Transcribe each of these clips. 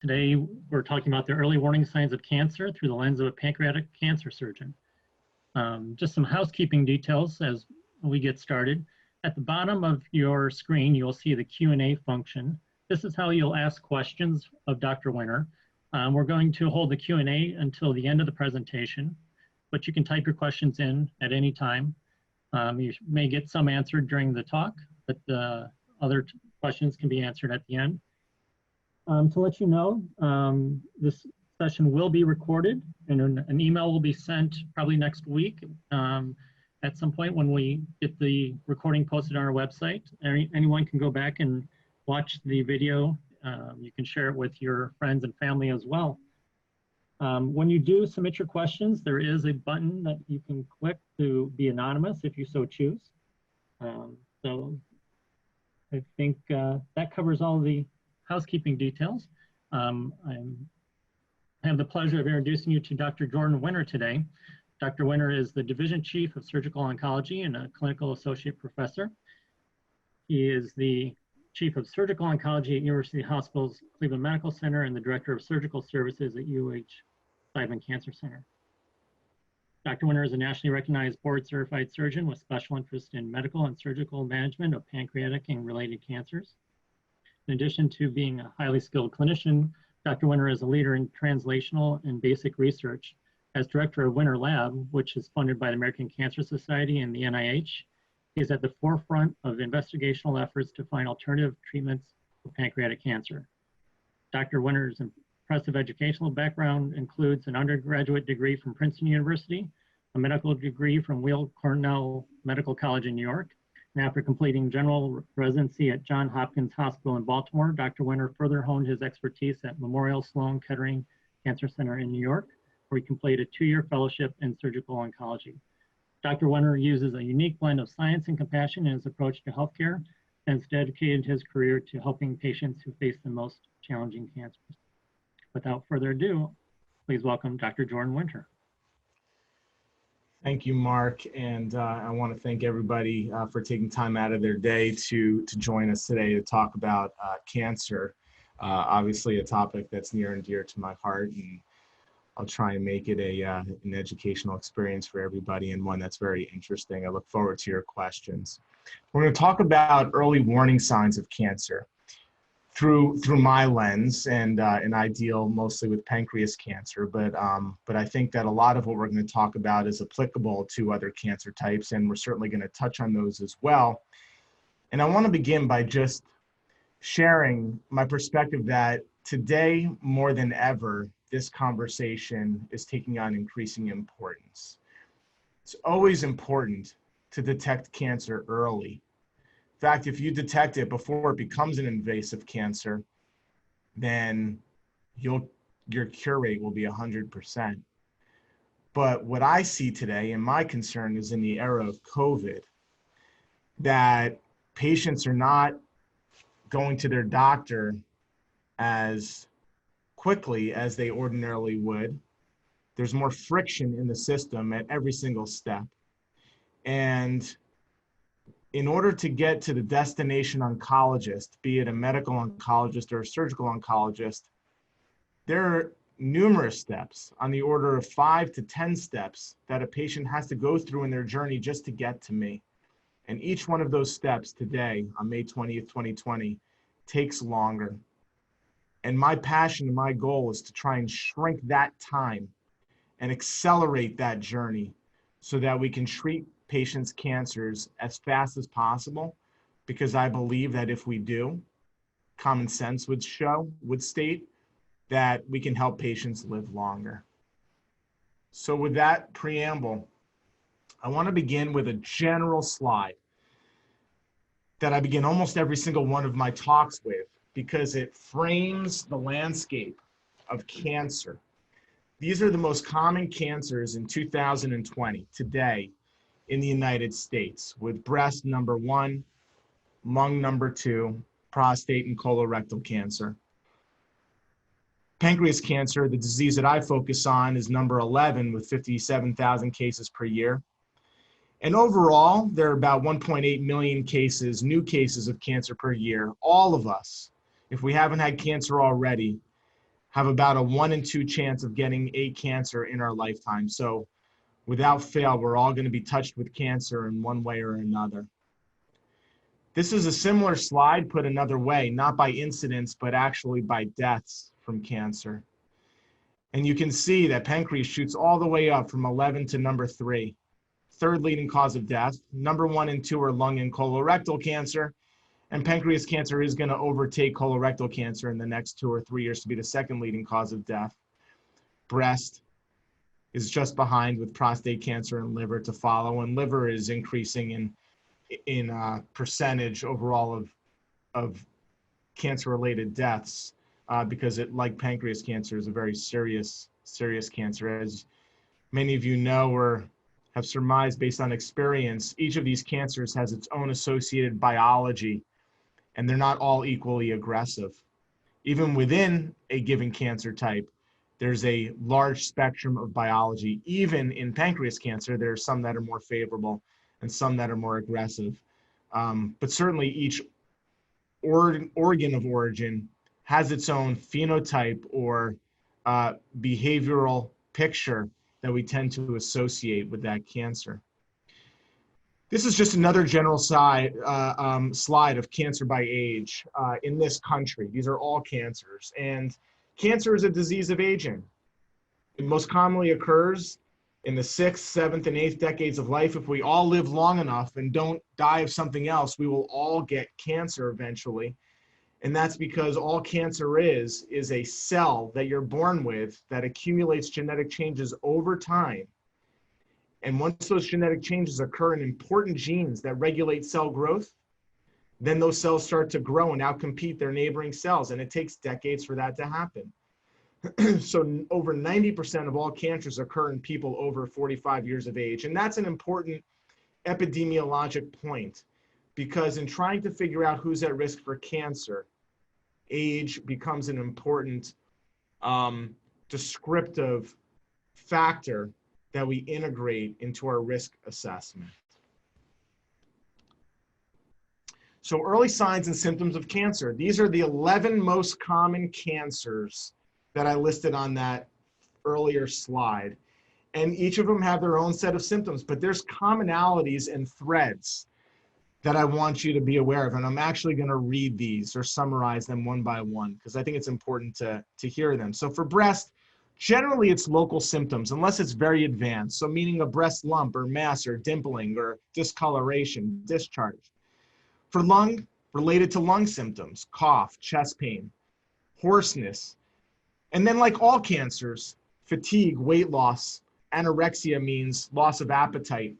Today, we're talking about the early warning signs of cancer through the lens of a pancreatic cancer surgeon. Just some housekeeping details as we get started. At the bottom of your screen, you'll see the Q&A function. This is how you'll ask questions of Dr. Winter. We're going to hold the Q&A until the end of the presentation, but you can type your questions in at any time. You may get some answered during the talk, but other questions can be answered at the end. To let you know, this session will be recorded and an email will be sent probably next week at some point when we get the recording posted on our website. Anyone can go back and watch the video. You can share it with your friends and family as well. When you do submit your questions, there is a button that you can click to be anonymous if you so choose. So I think that covers all the housekeeping details. I have the pleasure of introducing you to Dr. Jordan Winter today. Dr. Winter is the Division Chief of Surgical Oncology and a Clinical Associate Professor. He is the Chief of Surgical Oncology at University Hospitals Cleveland Medical Center and the Director of Surgical Services at Seidman Cancer Center. Dr. Winter is a nationally recognized board-certified surgeon with special interest in medical and surgical management of pancreatic and related cancers. In addition to being a highly skilled clinician, Dr. Winter is a leader in translational and basic research. As director of Winter Lab, which is funded by the American Cancer Society and the NIH, he is at the forefront of investigational efforts to find alternative treatments for pancreatic cancer. Dr. Winter's impressive educational background includes an undergraduate degree from Princeton University, a medical degree from Weill Cornell Medical College in New York, and after completing general residency at Johns Hopkins Hospital in Baltimore, Dr. Winter further honed his expertise at Memorial Sloan Kettering Cancer Center in New York, where he completed a 2-year fellowship in surgical oncology. Dr. Winter uses a unique blend of science and compassion in his approach to healthcare and has dedicated his career to helping patients who face the most challenging cancers. Without further ado, please welcome Dr. Jordan Winter. Thank you, Mark, and I want to thank everybody for taking time out of their day to join us today to talk about cancer. Obviously a topic that's near and dear to my heart, and I'll try and make it an educational experience for everybody and one that's very interesting. I look forward to your questions. We're going to talk about early warning signs of cancer through my lens, and I deal mostly with pancreas cancer, but I think that a lot of what we're going to talk about is applicable to other cancer types, and we're certainly going to touch on those as well. And I want to begin by just sharing my perspective that today, more than ever, this conversation is taking on increasing importance. It's always important to detect cancer early. In fact, if you detect it before it becomes an invasive cancer, then your cure rate will be 100%. But what I see today, and my concern is in the era of COVID, that patients are not going to their doctor as quickly as they ordinarily would. There's more friction in the system at every single step. And in order to get to the destination oncologist, be it a medical oncologist or a surgical oncologist, there are numerous steps on the order of 5 to 10 steps that a patient has to go through in their journey just to get to me. And each one of those steps today, on May 20th, 2020, takes longer. And my passion and my goal is to try and shrink that time and accelerate that journey so that we can treat patients' cancers as fast as possible, because I believe that if we do, common sense would state that we can help patients live longer. So with that preamble, I want to begin with a general slide that I begin almost every single one of my talks with, because it frames the landscape of cancer. These are the most common cancers in 2020, today, in the United States, with breast number 1, lung number 2, prostate and colorectal cancer. Pancreas cancer, the disease that I focus on, is number 11 with 57,000 cases per year. And overall, there are about 1.8 million cases, new cases of cancer per year. All of us, if we haven't had cancer already, have about a 1 in 2 chance of getting a cancer in our lifetime. So without fail, we're all going to be touched with cancer in one way or another. This is a similar slide put another way, not by incidence, but actually by deaths from cancer. And you can see that pancreas shoots all the way up from 11 to number 3. Third leading cause of death. Number 1 and 2 are lung and colorectal cancer. And pancreas cancer is going to overtake colorectal cancer in the next 2 or 3 years to be the second leading cause of death. Breast is just behind, with prostate cancer and liver to follow. And liver is increasing in percentage overall of cancer-related deaths because it, like pancreas cancer, is a very serious cancer. As many of you know or have surmised based on experience, each of these cancers has its own associated biology, and they're not all equally aggressive. Even within a given cancer type, there's a large spectrum of biology. Even in pancreas cancer, there are some that are more favorable and some that are more aggressive. But certainly each organ of origin has its own phenotype or behavioral picture that we tend to associate with that cancer. This is just another general slide of cancer by age in this country. These are all cancers, and cancer is a disease of aging. It most commonly occurs in the 6th, 7th, and 8th decades of life. If we all live long enough and don't die of something else, we will all get cancer eventually. And that's because all cancer is a cell that you're born with that accumulates genetic changes over time. And once those genetic changes occur in important genes that regulate cell growth, then those cells start to grow and outcompete their neighboring cells. And it takes decades for that to happen. So over 90% of all cancers occur in people over 45 years of age. And that's an important epidemiologic point, because in trying to figure out who's at risk for cancer, age becomes an important descriptive factor that we integrate into our risk assessment. So early signs and symptoms of cancer. These are the 11 most common cancers that I listed on that earlier slide. And each of them have their own set of symptoms, but there's commonalities and threads that I want you to be aware of. And I'm actually going to read these or summarize them one by one, because I think it's important to hear them. So for breast, generally it's local symptoms, unless it's very advanced. So meaning a breast lump or mass or dimpling or discoloration, discharge. For lung, related to lung symptoms, cough, chest pain, hoarseness. And then, like all cancers, fatigue, weight loss. Anorexia means loss of appetite.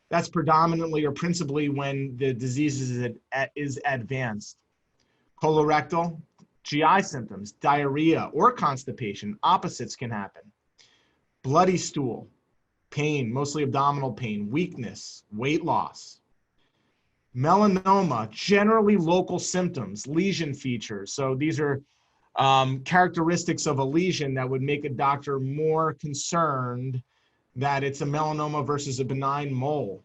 That's predominantly or principally when the disease is advanced. Colorectal, GI symptoms, diarrhea or constipation. Opposites can happen. Bloody stool, pain, mostly abdominal pain, weakness, weight loss. Melanoma, generally local symptoms, lesion features. So these are characteristics of a lesion that would make a doctor more concerned that it's a melanoma versus a benign mole,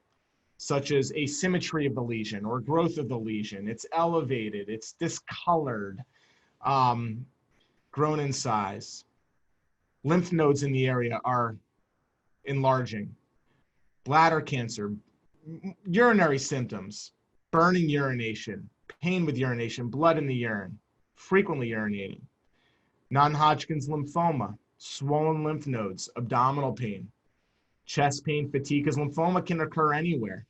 such as asymmetry of the lesion or growth of the lesion. It's elevated, it's discolored, grown in size. Lymph nodes in the area are enlarging. Bladder cancer, urinary symptoms, burning urination, pain with urination, blood in the urine, frequently urinating. Non-Hodgkin's lymphoma, swollen lymph nodes, abdominal pain, chest pain, fatigue, because lymphoma can occur anywhere.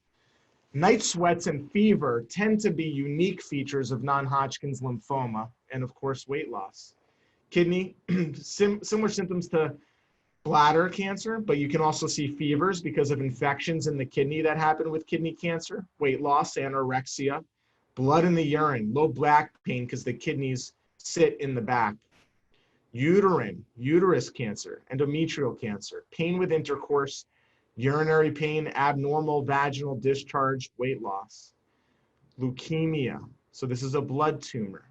Night sweats and fever tend to be unique features of non-Hodgkin's lymphoma, and of course, weight loss. Kidney, similar symptoms to bladder cancer, but you can also see fevers because of infections in the kidney that happen with kidney cancer, weight loss, anorexia, blood in the urine, low back pain because the kidneys sit in the back. Uterus cancer, endometrial cancer, pain with intercourse, urinary pain, abnormal vaginal discharge, weight loss. Leukemia, so this is a blood tumor.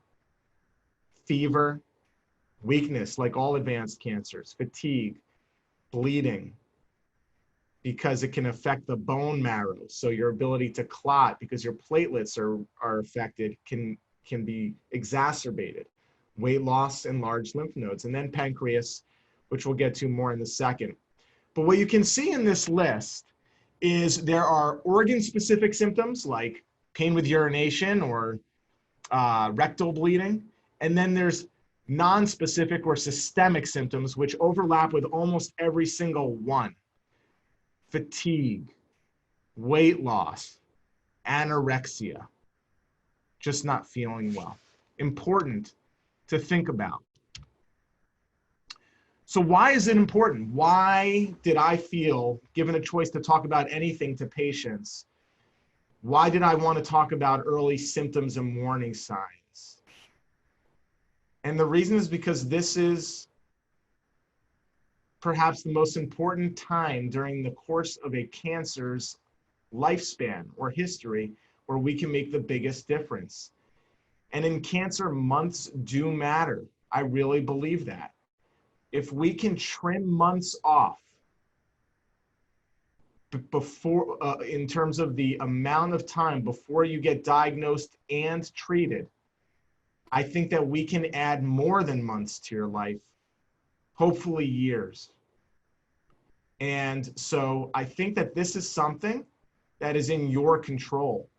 Fever, weakness, like all advanced cancers, fatigue, bleeding, because it can affect the bone marrow. So your ability to clot, because your platelets are affected, can be exacerbated. weight loss, and large lymph nodes, and then pancreas, which we'll get to more in a second. But what you can see in this list is there are organ-specific symptoms like pain with urination or rectal bleeding, and then there's non-specific or systemic symptoms which overlap with almost every single one. Fatigue, weight loss, anorexia, just not feeling well. Important to think about. So why is it important? Why did I feel, given a choice to talk about anything to patients, why did I want to talk about early symptoms and warning signs? And the reason is because this is perhaps the most important time during the course of a cancer's lifespan or history where we can make the biggest difference. And in cancer, months do matter. I really believe that. If we can trim months off before, in terms of the amount of time before you get diagnosed and treated, I think that we can add more than months to your life, hopefully years. And so I think that this is something that is in your control.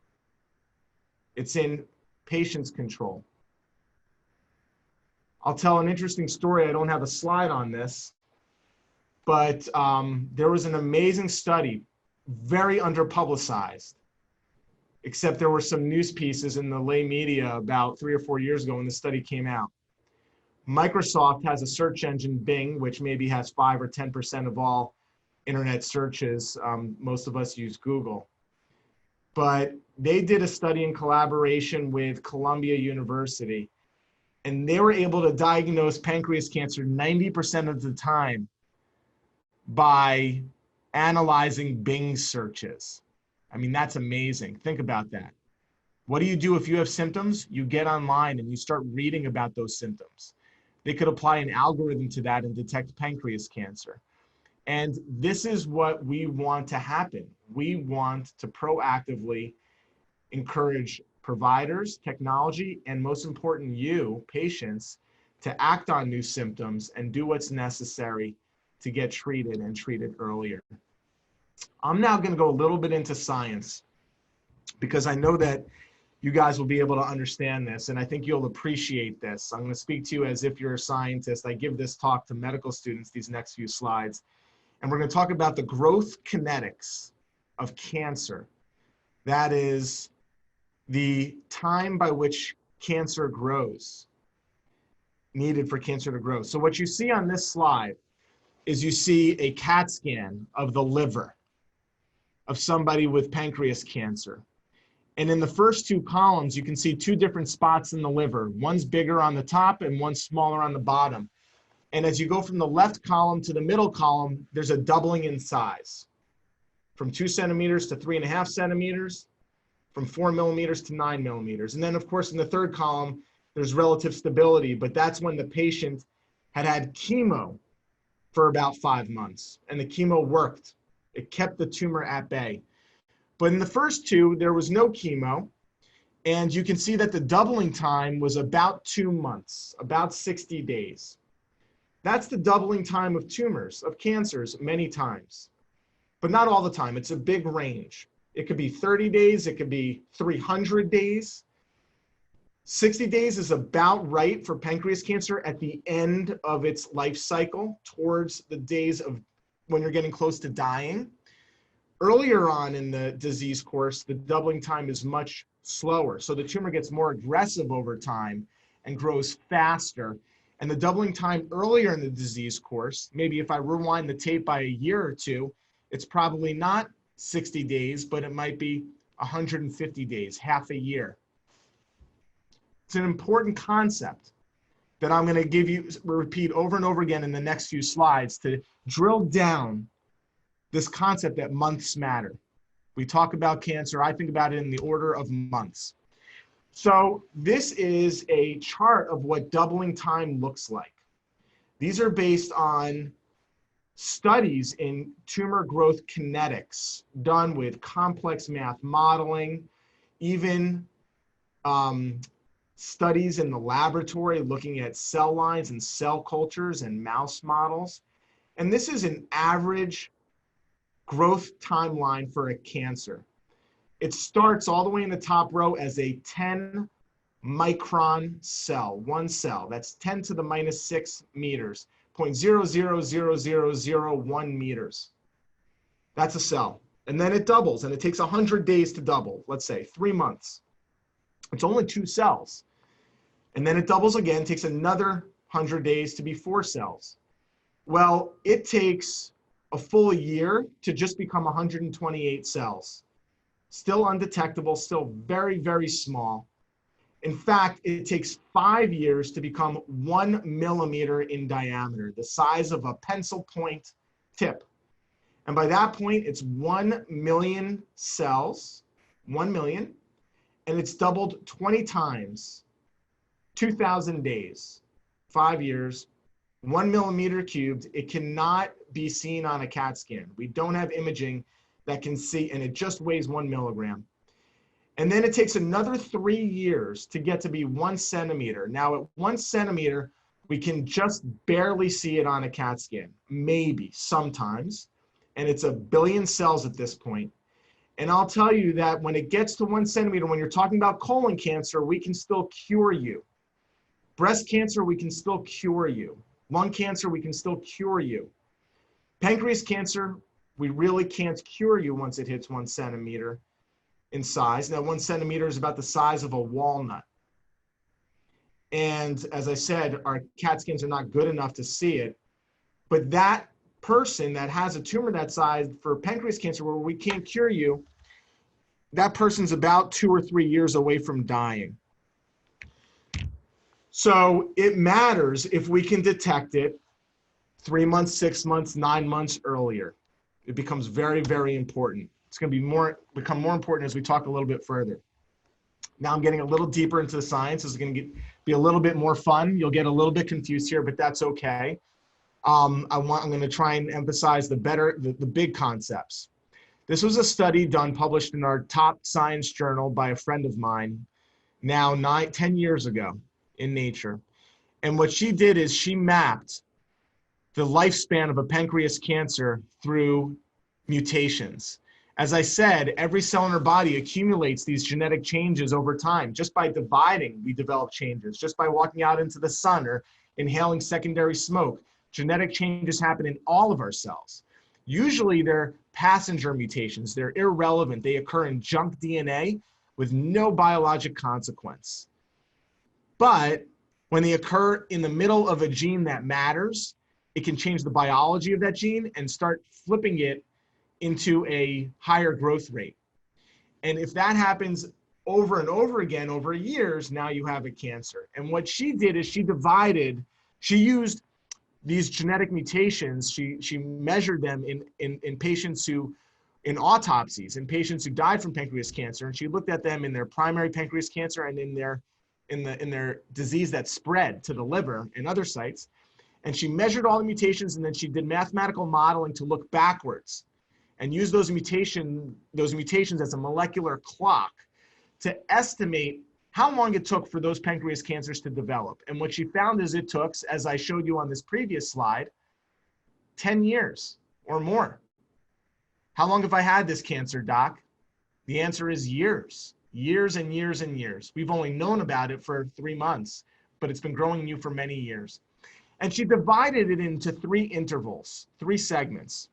It's in patients' control. I'll tell an interesting story. I don't have a slide on this, but there was an amazing study, very underpublicized, except there were some news pieces in the lay media about 3 or 4 years ago when the study came out. Microsoft has a search engine, Bing, which maybe has 5 or 10% of all internet searches. Most of us use Google. But they did a study in collaboration with Columbia University, and they were able to diagnose pancreas cancer 90% of the time by analyzing Bing searches. I mean, that's amazing. Think about that. What do you do if you have symptoms? You get online and you start reading about those symptoms. They could apply an algorithm to that and detect pancreas cancer. And this is what we want to happen. We want to proactively encourage providers, technology, and most important, you, patients, to act on new symptoms and do what's necessary to get treated and treated earlier. I'm now going to go a little bit into science because I know that you guys will be able to understand this, and I think you'll appreciate this. I'm going to speak to you as if you're a scientist. I give this talk to medical students, these next few slides, and we're going to talk about the growth kinetics of cancer. That is the time by which cancer grows, needed for cancer to grow. So what you see on this slide is you see a CAT scan of the liver of somebody with pancreas cancer. And in the first 2 columns, you can see 2 different spots in the liver. One's bigger on the top and one's smaller on the bottom. And as you go from the left column to the middle column, there's a doubling in size from 2 centimeters to 3.5 centimeters, from 4 millimeters to 9 millimeters. And then of course, in the third column, there's relative stability, but that's when the patient had chemo for about 5 months and the chemo worked. It kept the tumor at bay. But in the first 2, there was no chemo. And you can see that the doubling time was about 2 months, about 60 days. That's the doubling time of tumors, of cancers, many times, but not all the time. It's a big range. It could be 30 days, it could be 300 days. 60 days is about right for pancreas cancer at the end of its life cycle, towards the days of when you're getting close to dying. Earlier on in the disease course, the doubling time is much slower. So the tumor gets more aggressive over time and grows faster. And the doubling time earlier in the disease course, maybe if I rewind the tape by a year or 2, it's probably not 60 days, but it might be 150 days, half a year. It's an important concept that I'm going to repeat over and over again in the next few slides to drill down this concept that months matter. We talk about cancer, I think about it in the order of months. So this is a chart of what doubling time looks like. These are based on studies in tumor growth kinetics done with complex math modeling, even studies in the laboratory looking at cell lines and cell cultures and mouse models. And this is an average growth timeline for a cancer. It starts all the way in the top row as a 10 micron cell, one cell. That's 10 to the minus 6 meters, 0.000001 meters. That's a cell. And then it doubles, and it takes 100 days to double, let's say 3 months. It's only 2 cells. And then it doubles again, takes another 100 days to be 4 cells. Well, it takes a full year to just become 128 cells. Still undetectable, still very, very small. In fact, it takes 5 years to become 1 millimeter in diameter, the size of a pencil point tip. And by that point, it's 1 million cells, 1 million, and it's doubled 20 times, 2,000 days, 5 years, 1 millimeter cubed. It cannot be seen on a CAT scan. We don't have imaging that can see, and it just weighs 1 milligram. And then it takes another 3 years to get to be 1 centimeter. Now at 1 centimeter, we can just barely see it on a CAT scan, maybe sometimes. And it's a billion cells at this point. And I'll tell you that when it gets to 1 centimeter, when you're talking about colon cancer, we can still cure you. Breast cancer, we can still cure you. Lung cancer, we can still cure you. Pancreas cancer, we really can't cure you once it hits 1 centimeter in size. Now, 1 centimeter is about the size of a walnut. And as I said, our CAT scans are not good enough to see it. But that person that has a tumor that size for pancreas cancer where we can't cure you, that person's about 2 or 3 years away from dying. So it matters if we can detect it 3 months, 6 months, 9 months earlier. It becomes very, very important. It's going to become more important as we talk a little bit further. Now I'm getting a little deeper into the science. This is going to be a little bit more fun. You'll get a little bit confused here, but that's okay. I'm going to try and emphasize the big concepts. This was a study published in our top science journal by a friend of mine now 10 years ago in Nature. And what she did is she mapped the lifespan of a pancreas cancer through mutations. As I said, every cell in our body accumulates these genetic changes over time. Just by dividing, we develop changes. Just by walking out into the sun or inhaling secondary smoke, genetic changes happen in all of our cells. Usually they're passenger mutations. They're irrelevant. They occur in junk DNA with no biologic consequence. But when they occur in the middle of a gene that matters, it can change the biology of that gene and start flipping it into a higher growth rate. And if that happens over and over again over years, now you have a cancer. And what she did is she used these genetic mutations, she measured them in patients in autopsies, in patients who died from pancreas cancer, and she looked at them in their primary pancreas cancer and in their disease that spread to the liver and other sites. And she measured all the mutations, and then she did mathematical modeling to look backwards and use those mutations as a molecular clock to estimate how long it took for those pancreas cancers to develop. And what she found is it took, as I showed you on this previous slide, 10 years or more. How long have I had this cancer, doc? The answer is years, years and years and years. We've only known about it for 3 months, but it's been growing in you for many years. And she divided it into 3 intervals, 3 segments.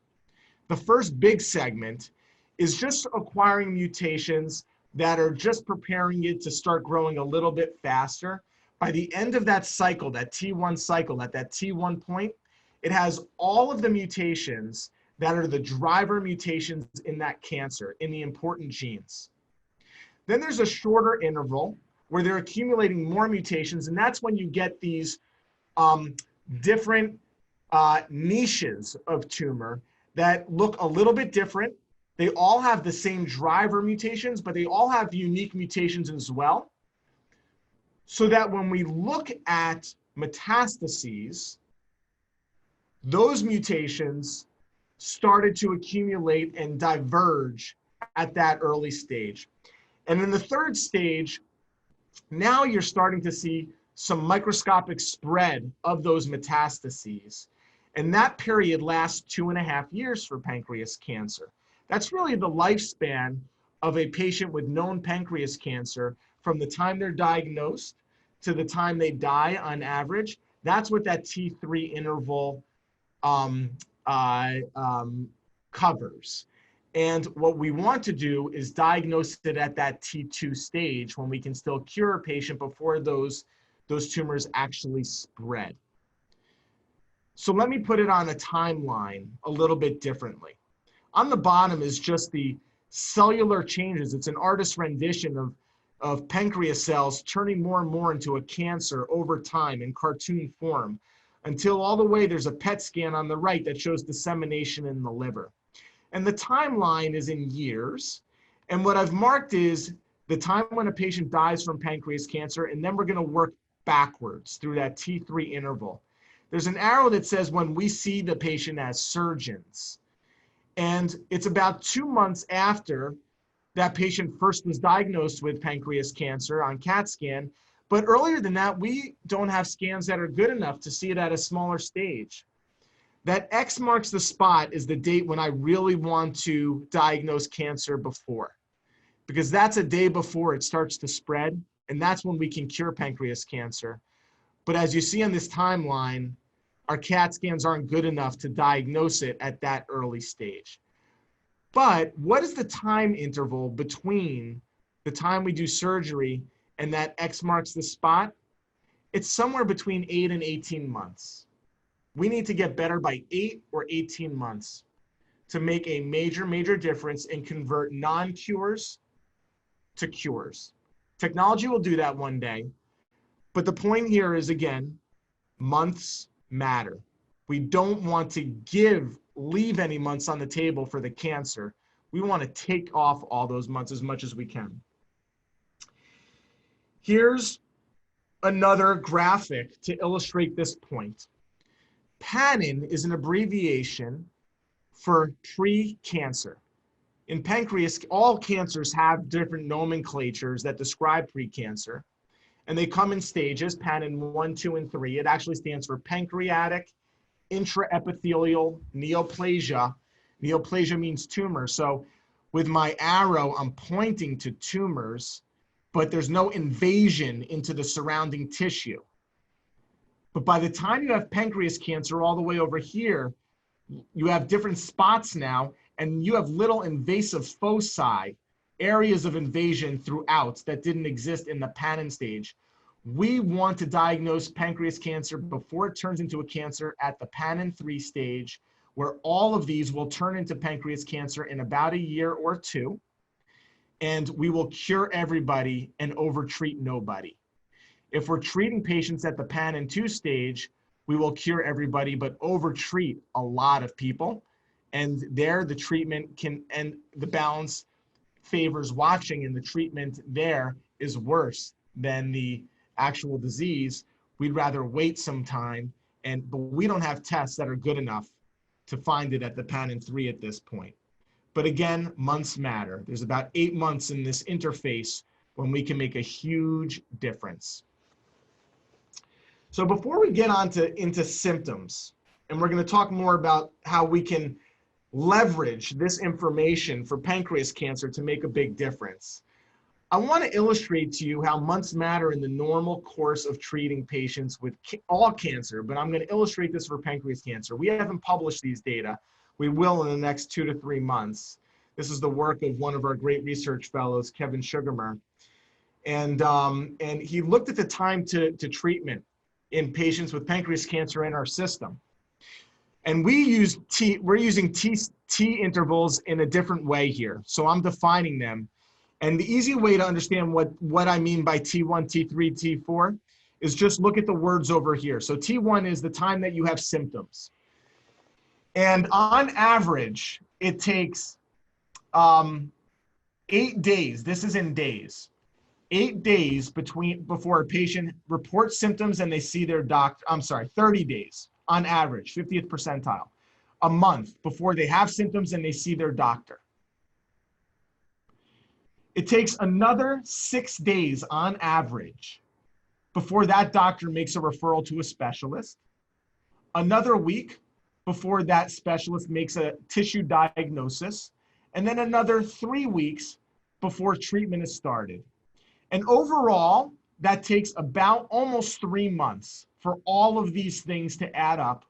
The first big segment is just acquiring mutations that are just preparing it to start growing a little bit faster. By the end of that cycle, that T1 cycle, at that T1 point, it has all of the mutations that are the driver mutations in that cancer, in the important genes. Then there's a shorter interval where they're accumulating more mutations, and that's when you get these different niches of tumor that look a little bit different. They all have the same driver mutations, but they all have unique mutations as well. So that when we look at metastases, those mutations started to accumulate and diverge at that early stage. And in the third stage, Now you're starting to see some microscopic spread of those metastases. And that period lasts 2.5 years for pancreas cancer. That's really the lifespan of a patient with known pancreas cancer from the time they're diagnosed to the time they die on average. That's what that T3 interval um, covers. And what we want to do is diagnose it at that T2 stage when we can still cure a patient before those tumors actually spread. So let me put it on a timeline a little bit differently. On the bottom is just the cellular changes. It's an artist's rendition of pancreas cells turning more and more into a cancer over time in cartoon form, until all the way there's a PET scan on the right that shows dissemination in the liver. And the timeline is in years. And what I've marked is the time when a patient dies from pancreas cancer, and then we're going to work backwards through that T3 interval. There's an arrow that says when we see the patient as surgeons. And it's about 2 months after that patient first was diagnosed with pancreas cancer on CAT scan. But earlier than that, we don't have scans that are good enough to see it at a smaller stage. That X marks the spot is the date when I really want to diagnose cancer before, because that's a day before it starts to spread, and that's when we can cure pancreas cancer. But as you see on this timeline, our CAT scans aren't good enough to diagnose it at that early stage. But what is the time interval between the time we do surgery and that X marks the spot? It's somewhere between 8 and 18 months. We need to get better by 8 or 18 months to make a major, major difference and convert non-cures to cures. Technology will do that one day. But the point here is, again, months matter. We don't want to leave any months on the table for the cancer. We want to take off all those months as much as we can. Here's another graphic to illustrate this point. PANIN is an abbreviation for pre-cancer. In pancreas, all cancers have different nomenclatures that describe pre-cancer, and they come in stages, PANIN 1, 2, and 3. It actually stands for pancreatic intraepithelial neoplasia. Neoplasia means tumor. So with my arrow, I'm pointing to tumors, but there's no invasion into the surrounding tissue. But by the time you have pancreas cancer all the way over here, you have different spots now, and you have little invasive foci, areas of invasion throughout that didn't exist in the PANIN stage. We want to diagnose pancreas cancer before it turns into a cancer at the PANIN 3 stage, where all of these will turn into pancreas cancer in about a year or two, and we will cure everybody and overtreat nobody. If we're treating patients at the PANIN 2 stage, we will cure everybody but overtreat a lot of people. And there the treatment can, and the balance favors watching, and the treatment there is worse than the actual disease. We'd rather wait some time, but we don't have tests that are good enough to find it at the PANIN 3 at this point. But again, months matter. There's about 8 months in this interface when we can make a huge difference. So before we get into symptoms, and we're going to talk more about how we can leverage this information for pancreas cancer to make a big difference, I want to illustrate to you how months matter in the normal course of treating patients with all cancer, but I'm going to illustrate this for pancreas cancer. We haven't published these data. We will in the next 2 to 3 months. This is the work of one of our great research fellows, Kevin Sugarmer. And he looked at the time to treatment in patients with pancreas cancer in our system. And we're using T intervals in a different way here. So I'm defining them. And the easy way to understand what I mean by T1, T3, T4 is just look at the words over here. So T1 is the time that you have symptoms. And on average, it takes 8 days. This is in days. 8 days before a patient reports symptoms and they see their doctor. 30 days on average, 50th percentile. A month before they have symptoms and they see their doctor. It takes another 6 days on average before that doctor makes a referral to a specialist, another week before that specialist makes a tissue diagnosis, and then another 3 weeks before treatment is started. And overall, that takes about almost 3 months for all of these things to add up.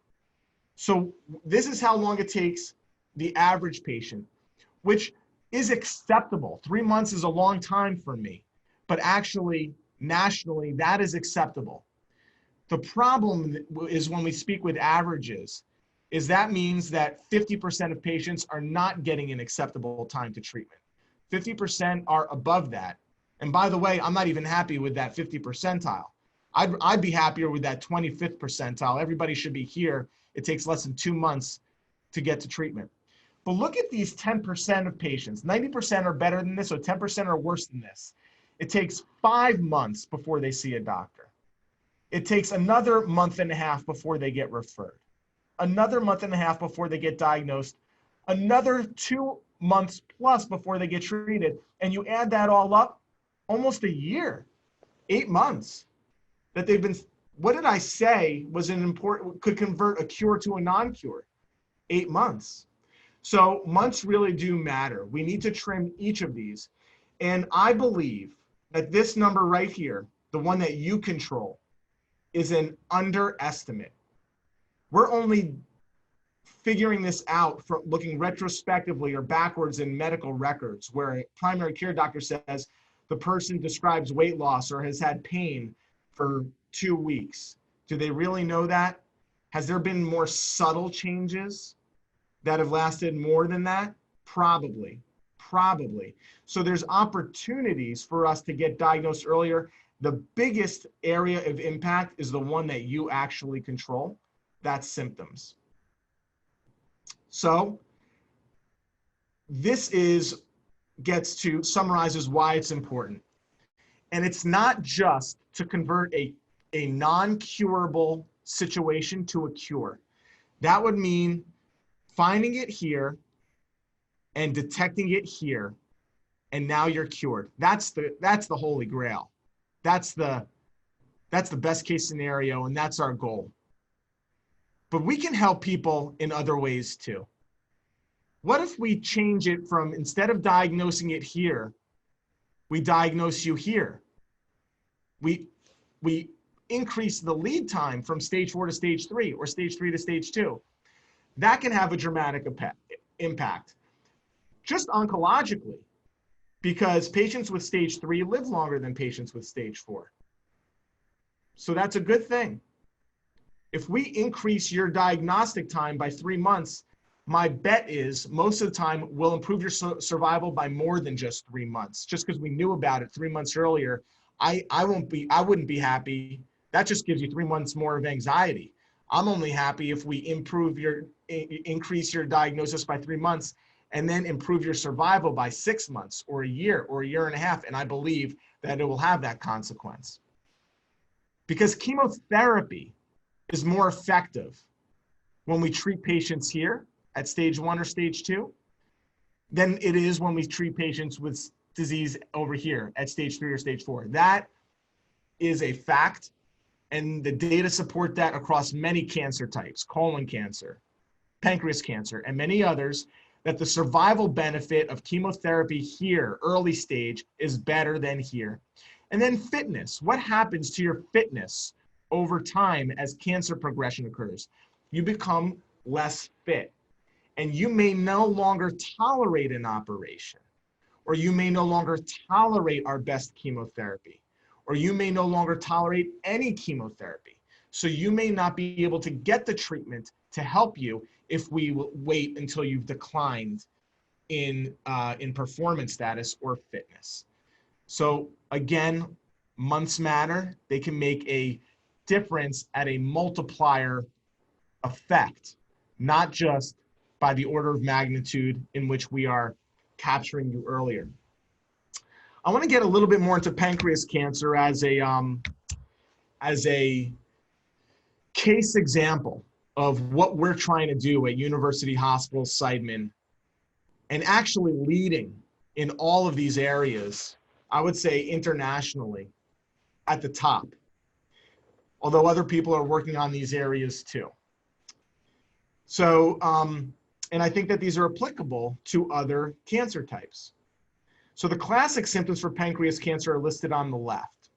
So this is how long it takes the average patient, which is acceptable. 3 months is a long time for me, but actually, nationally, that is acceptable. The problem is when we speak with averages, is that means that 50% of patients are not getting an acceptable time to treatment. 50% are above that. And by the way, I'm not even happy with that 50 percentile. I'd be happier with that 25th percentile. Everybody should be here. It takes less than 2 months to get to treatment. But look at these 10% of patients. 90% are better than this, or 10% are worse than this. It takes 5 months before they see a doctor. It takes another month and a half before they get referred. Another month and a half before they get diagnosed. Another 2 months plus before they get treated. And you add that all up, almost a year, 8 months that they've been, what did I say was an important, could convert a cure to a non-cure? 8 months. So months really do matter. We need to trim each of these. And I believe that this number right here, the one that you control, is an underestimate. We're only figuring this out from looking retrospectively or backwards in medical records, where a primary care doctor says the person describes weight loss or has had pain for 2 weeks. Do they really know that? Has there been more subtle changes that have lasted more than that? Probably. So there's opportunities for us to get diagnosed earlier. The biggest area of impact is the one that you actually control. That's symptoms. So this summarizes why it's important. And it's not just to convert a non-curable situation to a cure. That would mean finding it here and detecting it here, and now you're cured. That's the holy grail. That's the best case scenario, and that's our goal. But we can help people in other ways too. What if we change it from, instead of diagnosing it here, we diagnose you here? We increase the lead time from stage 4 to stage 3, or stage 3 to stage 2. That can have a dramatic impact. Just oncologically, because patients with stage 3 live longer than patients with stage 4. So that's a good thing. If we increase your diagnostic time by 3 months, my bet is most of the time we'll improve your survival by more than just 3 months. Just because we knew about it 3 months earlier, I wouldn't be happy. That just gives you 3 months more of anxiety. I'm only happy if we increase your diagnosis by 3 months and then improve your survival by 6 months or a year and a half. And I believe that it will have that consequence. Because chemotherapy is more effective when we treat patients here at stage 1 or stage 2 than it is when we treat patients with disease over here at stage 3 or stage 4. That is a fact, and the data support that across many cancer types, colon cancer, pancreas cancer, and many others, that the survival benefit of chemotherapy here, early stage, is better than here. And then fitness. What happens to your fitness over time as cancer progression occurs? You become less fit, and you may no longer tolerate an operation, or you may no longer tolerate our best chemotherapy, or you may no longer tolerate any chemotherapy. So you may not be able to get the treatment to help you if we wait until you've declined in performance status or fitness. So again, months matter. They can make a difference at a multiplier effect, not just by the order of magnitude in which we are capturing you earlier. I want to get a little bit more into pancreas cancer as a case example of what we're trying to do at University Hospital Seidman, and actually leading in all of these areas, I would say internationally, at the top, although other people are working on these areas too. So, and I think that these are applicable to other cancer types. So the classic symptoms for pancreas cancer are listed on the left.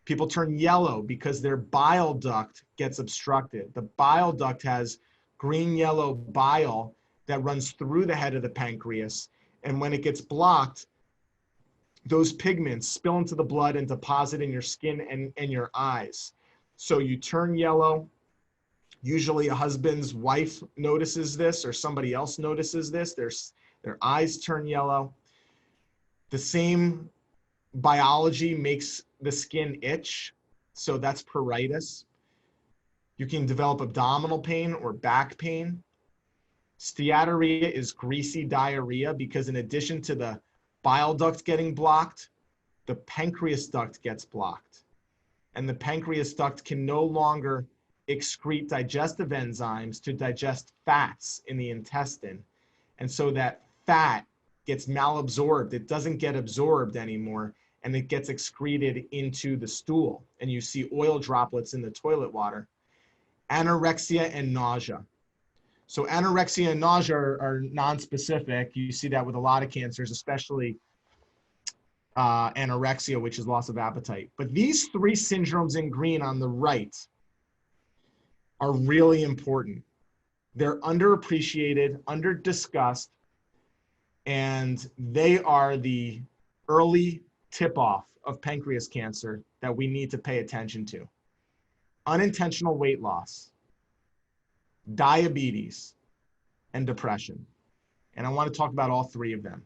People turn yellow because their bile duct gets obstructed. The bile duct has green-yellow bile that runs through the head of the pancreas. And when it gets blocked, those pigments spill into the blood and deposit in your skin and your eyes. So you turn yellow. Usually a husband's wife notices this or somebody else notices this. Their eyes turn yellow. The same biology makes the skin itch, so that's pruritus. You can develop abdominal pain or back pain. Steatorrhea is greasy diarrhea because in addition to the bile duct getting blocked, the pancreas duct gets blocked. And the pancreas duct can no longer excrete digestive enzymes to digest fats in the intestine. And so that fat gets malabsorbed. It doesn't get absorbed anymore, and it gets excreted into the stool. And you see oil droplets in the toilet water. Anorexia and nausea. So anorexia and nausea are nonspecific. You see that with a lot of cancers, especially anorexia, which is loss of appetite. But these three syndromes in green on the right are really important. They're underappreciated, underdiscussed, and they are the early tip-off of pancreas cancer that we need to pay attention to. Unintentional weight loss, diabetes, and depression. And I want to talk about all three of them.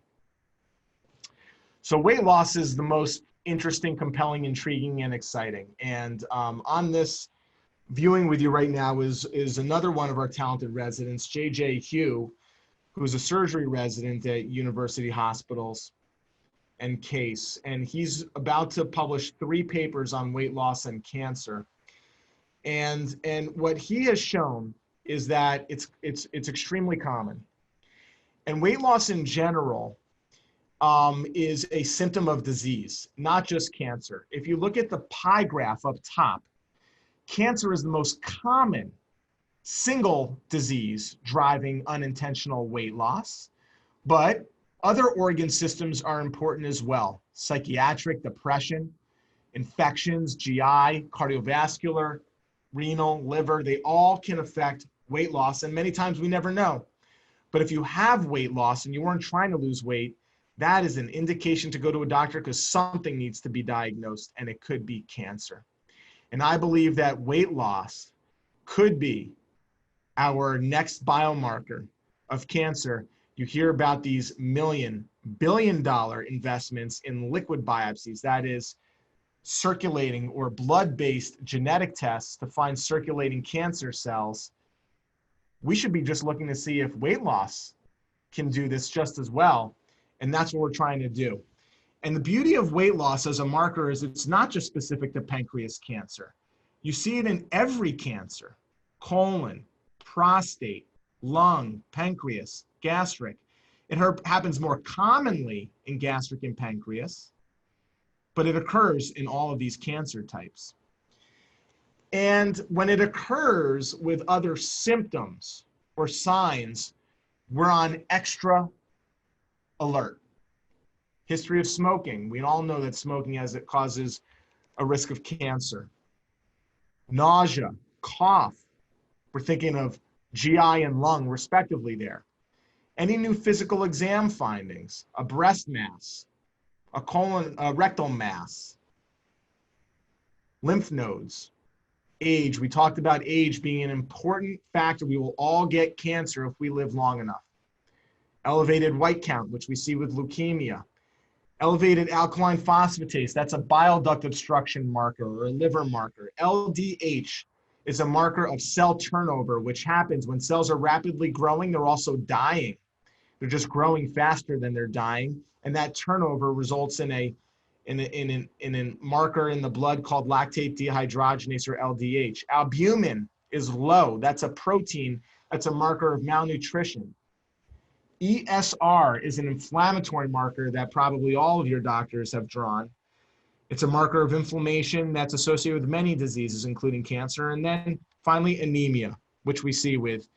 So weight loss is the most interesting, compelling, intriguing, and exciting. And on this viewing with you right now is another one of our talented residents, JJ Hugh, who's a surgery resident at University Hospitals and Case. And he's about to publish 3 papers on weight loss and cancer. And what he has shown is that it's extremely common. And weight loss in general is a symptom of disease, not just cancer. If you look at the pie graph up top, cancer is the most common single disease driving unintentional weight loss, but other organ systems are important as well. Psychiatric, depression, infections, GI, cardiovascular, renal, liver, they all can affect weight loss, and many times we never know. But if you have weight loss and you weren't trying to lose weight, that is an indication to go to a doctor because something needs to be diagnosed, and it could be cancer. And I believe that weight loss could be our next biomarker of cancer. You hear about these billion-dollar investments in liquid biopsies, that is circulating or blood-based genetic tests to find circulating cancer cells. We should be just looking to see if weight loss can do this just as well. And that's what we're trying to do. And the beauty of weight loss as a marker is it's not just specific to pancreas cancer. You see it in every cancer: colon, prostate, lung, pancreas, gastric. It happens more commonly in gastric and pancreas, but it occurs in all of these cancer types. And when it occurs with other symptoms or signs, we're on extra alert. History of smoking. We all know that smoking it causes a risk of cancer. Nausea, cough. We're thinking of GI and lung respectively there. Any new physical exam findings, a breast mass, a rectal mass, lymph nodes, age. We talked about age being an important factor. We will all get cancer if we live long enough. Elevated white count, which we see with leukemia. Elevated alkaline phosphatase, that's a bile duct obstruction marker or a liver marker. LDH is a marker of cell turnover, which happens when cells are rapidly growing, they're also dying. They're just growing faster than they're dying. And that turnover results in a marker in the blood called lactate dehydrogenase, or LDH. Albumin is low. That's a protein. That's a marker of malnutrition. ESR is an inflammatory marker that probably all of your doctors have drawn. It's a marker of inflammation that's associated with many diseases, including cancer. And then finally, anemia, which we see with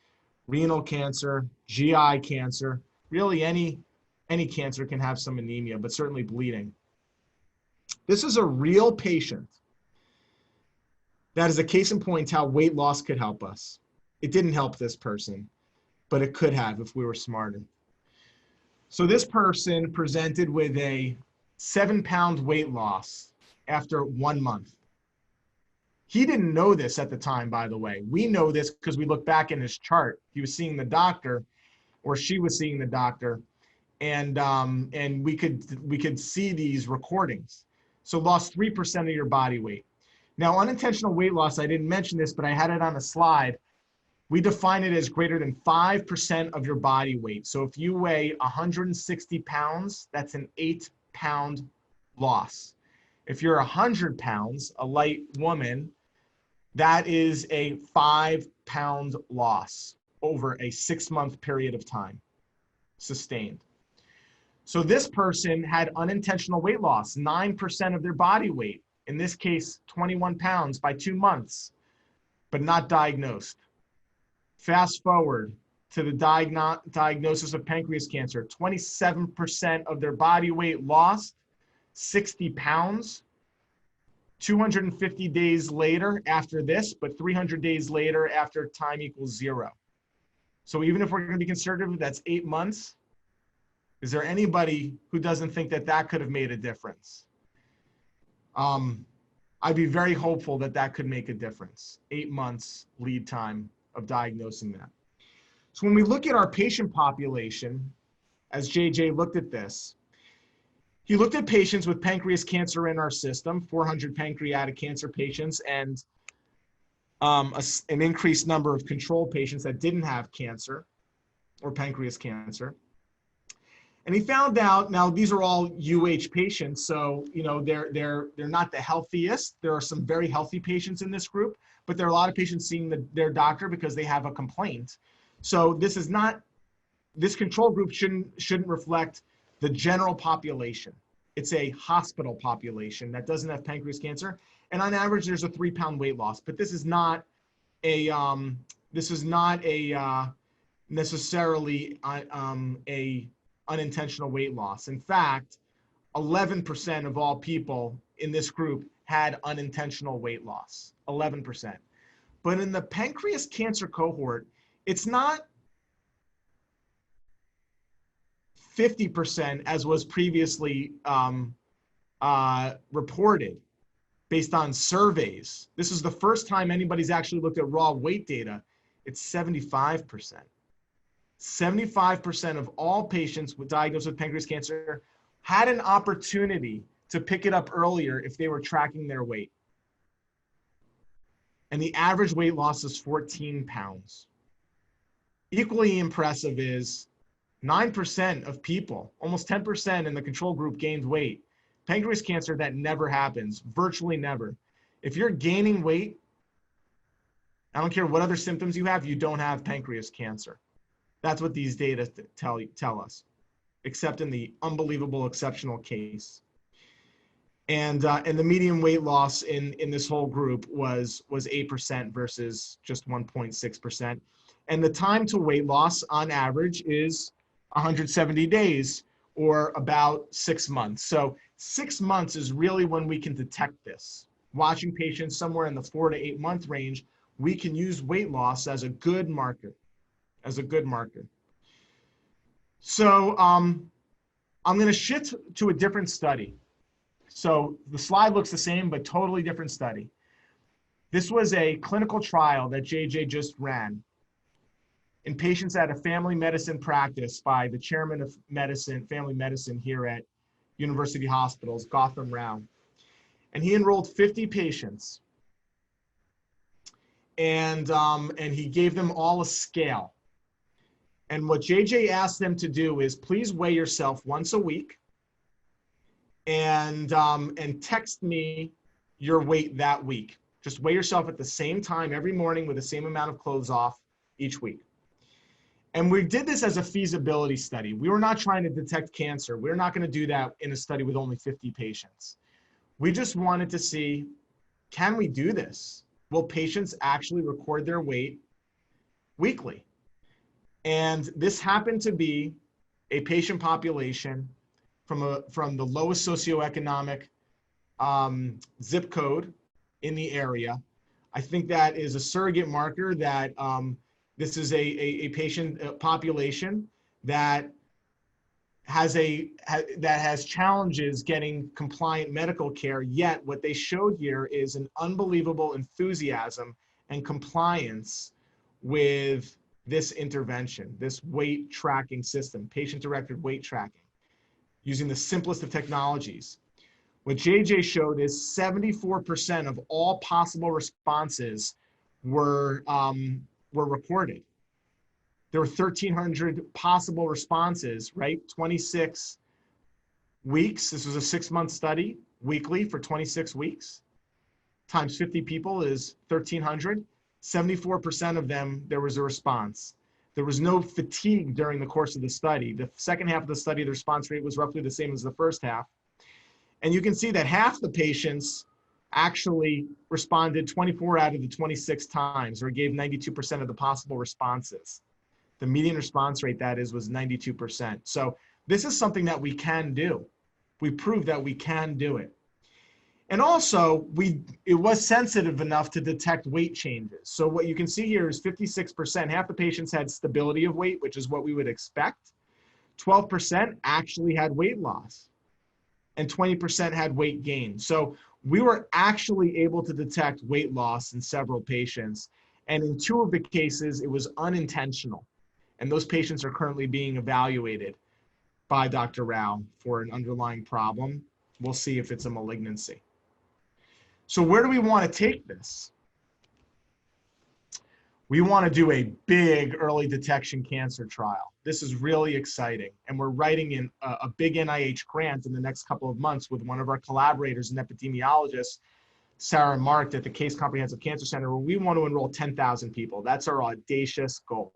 renal cancer, GI cancer. Really, any cancer can have some anemia, but certainly bleeding. This is a real patient. That is a case in point how weight loss could help us. It didn't help this person, but it could have if we were smarter. So this person presented with a 7-pound weight loss after 1 month. He didn't know this at the time, by the way. We know this because we look back in his chart. He was seeing the doctor, or she was seeing the doctor, and we could see these recordings. So lost 3% of your body weight. Now, unintentional weight loss, I didn't mention this, but I had it on a slide. We define it as greater than 5% of your body weight. So if you weigh 160 pounds, that's an 8-pound loss. If you're 100 pounds, a light woman, that is a 5-pound loss over a 6-month period of time, sustained. So this person had unintentional weight loss, 9% of their body weight, in this case, 21 pounds by 2 months, but not diagnosed. Fast forward to the diagnosis of pancreas cancer, 27% of their body weight lost, 60 pounds, 250 days later after this, but 300 days later after time equals 0. So even if we're going to be conservative, that's 8 months. Is there anybody who doesn't think that that could have made a difference? I'd be very hopeful that that could make a difference. 8 months lead time of diagnosing that. So when we look at our patient population, as JJ looked at this, he looked at patients with pancreas cancer in our system, 400 pancreatic cancer patients, and an increased number of control patients that didn't have cancer or pancreas cancer. And he found out, now these are all UH patients, so they're not the healthiest. There are some very healthy patients in this group, but there are a lot of patients seeing their doctor because they have a complaint. So this control group shouldn't reflect the general population. It's a hospital population that doesn't have pancreas cancer, and on average, there's a 3-pound weight loss. But this is not necessarily a unintentional weight loss. In fact, 11% of all people in this group had unintentional weight loss, 11%. But in the pancreas cancer cohort, it's not 50% as was previously reported based on surveys. This is the first time anybody's actually looked at raw weight data. It's 75%. 75% of all patients diagnosed with pancreas cancer had an opportunity to pick it up earlier if they were tracking their weight. And the average weight loss is 14 pounds. Equally impressive is 9% of people, almost 10% in the control group gained weight. Pancreas cancer, that never happens, virtually never. If you're gaining weight, I don't care what other symptoms you have, you don't have pancreas cancer. That's what these data tell us, except in the unbelievable exceptional case. And the median weight loss in this whole group was 8% versus just 1.6%. And the time to weight loss on average is 170 days or about 6 months. So 6 months is really when we can detect this. Watching patients somewhere in the 4 to 8 month range, we can use weight loss as a good marker. So I'm going to shift to a different study. So the slide looks the same, but totally different study. This was a clinical trial that JJ just ran in patients at a family medicine practice by the chairman of family medicine here at University Hospitals, Gautam Rao. And he enrolled 50 patients. And he gave them all a scale. And what JJ asked them to do is please weigh yourself once a week and text me your weight that week. Just weigh yourself at the same time every morning with the same amount of clothes off each week. And we did this as a feasibility study. We were not trying to detect cancer. We're not going to do that in a study with only 50 patients. We just wanted to see, can we do this? Will patients actually record their weight weekly? And this happened to be a patient population from the lowest socioeconomic zip code in the area. I think that is a surrogate marker that this is a patient population that has challenges getting compliant medical care, yet what they showed here is an unbelievable enthusiasm and compliance with this intervention, this weight tracking system, patient-directed weight tracking, using the simplest of technologies. What JJ showed is 74% of all possible responses were recorded. There were 1,300 possible responses, right? 26 weeks. This was a 6-month study, weekly for 26 weeks. Times 50 people is 1,300. 74% of them, there was a response. There was no fatigue during the course of the study. The second half of the study, the response rate was roughly the same as the first half. And you can see that half the patients actually responded 24 out of the 26 times, or gave 92% of the possible responses. The median response rate, that is, was 92%. So this is something that we can do. We proved that we can do it. And also, it was sensitive enough to detect weight changes. So what you can see here is 56%, half the patients had stability of weight, which is what we would expect. 12% actually had weight loss, and 20% had weight gain. So we were actually able to detect weight loss in several patients. And in 2 of the cases, it was unintentional. And those patients are currently being evaluated by Dr. Rao for an underlying problem. We'll see if it's a malignancy. So where do we want to take this? We want to do a big early detection cancer trial. This is really exciting. And we're writing in a big NIH grant in the next couple of months with one of our collaborators and epidemiologists, Sarah Mark, at the Case Comprehensive Cancer Center, where we want to enroll 10,000 people. That's our audacious goal.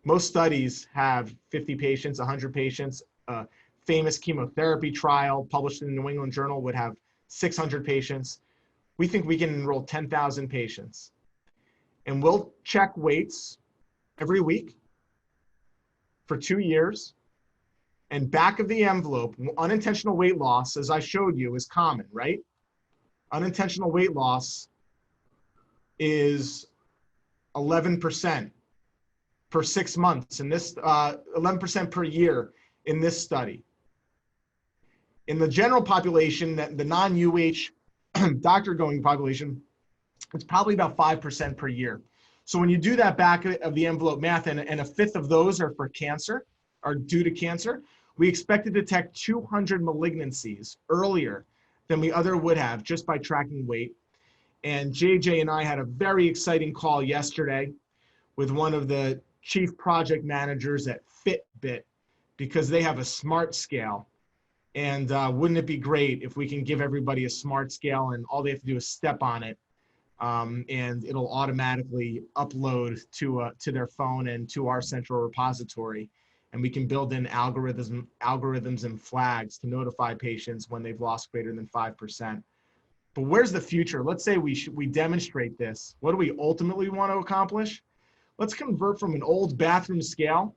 Most studies have 50 patients, 100 patients. A famous chemotherapy trial published in the New England Journal would have 600 patients. We think we can enroll 10,000 patients. And we'll check weights every week for 2 years. And back of the envelope, unintentional weight loss, as I showed you, is common, right? Unintentional weight loss is 11% per 6 months, in this 11% per year in this study. In the general population, the non-UH doctor-going population, it's probably about 5% per year. So when you do that back of the envelope math, and a fifth of those are for cancer, are due to cancer, we expect to detect 200 malignancies earlier than we would have just by tracking weight. And JJ and I had a very exciting call yesterday with one of the chief project managers at Fitbit, because they have a smart scale. And wouldn't it be great if we can give everybody a smart scale and all they have to do is step on it, and it'll automatically upload to their phone and to our central repository, and we can build in algorithms and flags to notify patients when they've lost greater than 5%. But where's the future? Let's say we demonstrate this. What do we ultimately want to accomplish? Let's convert from an old bathroom scale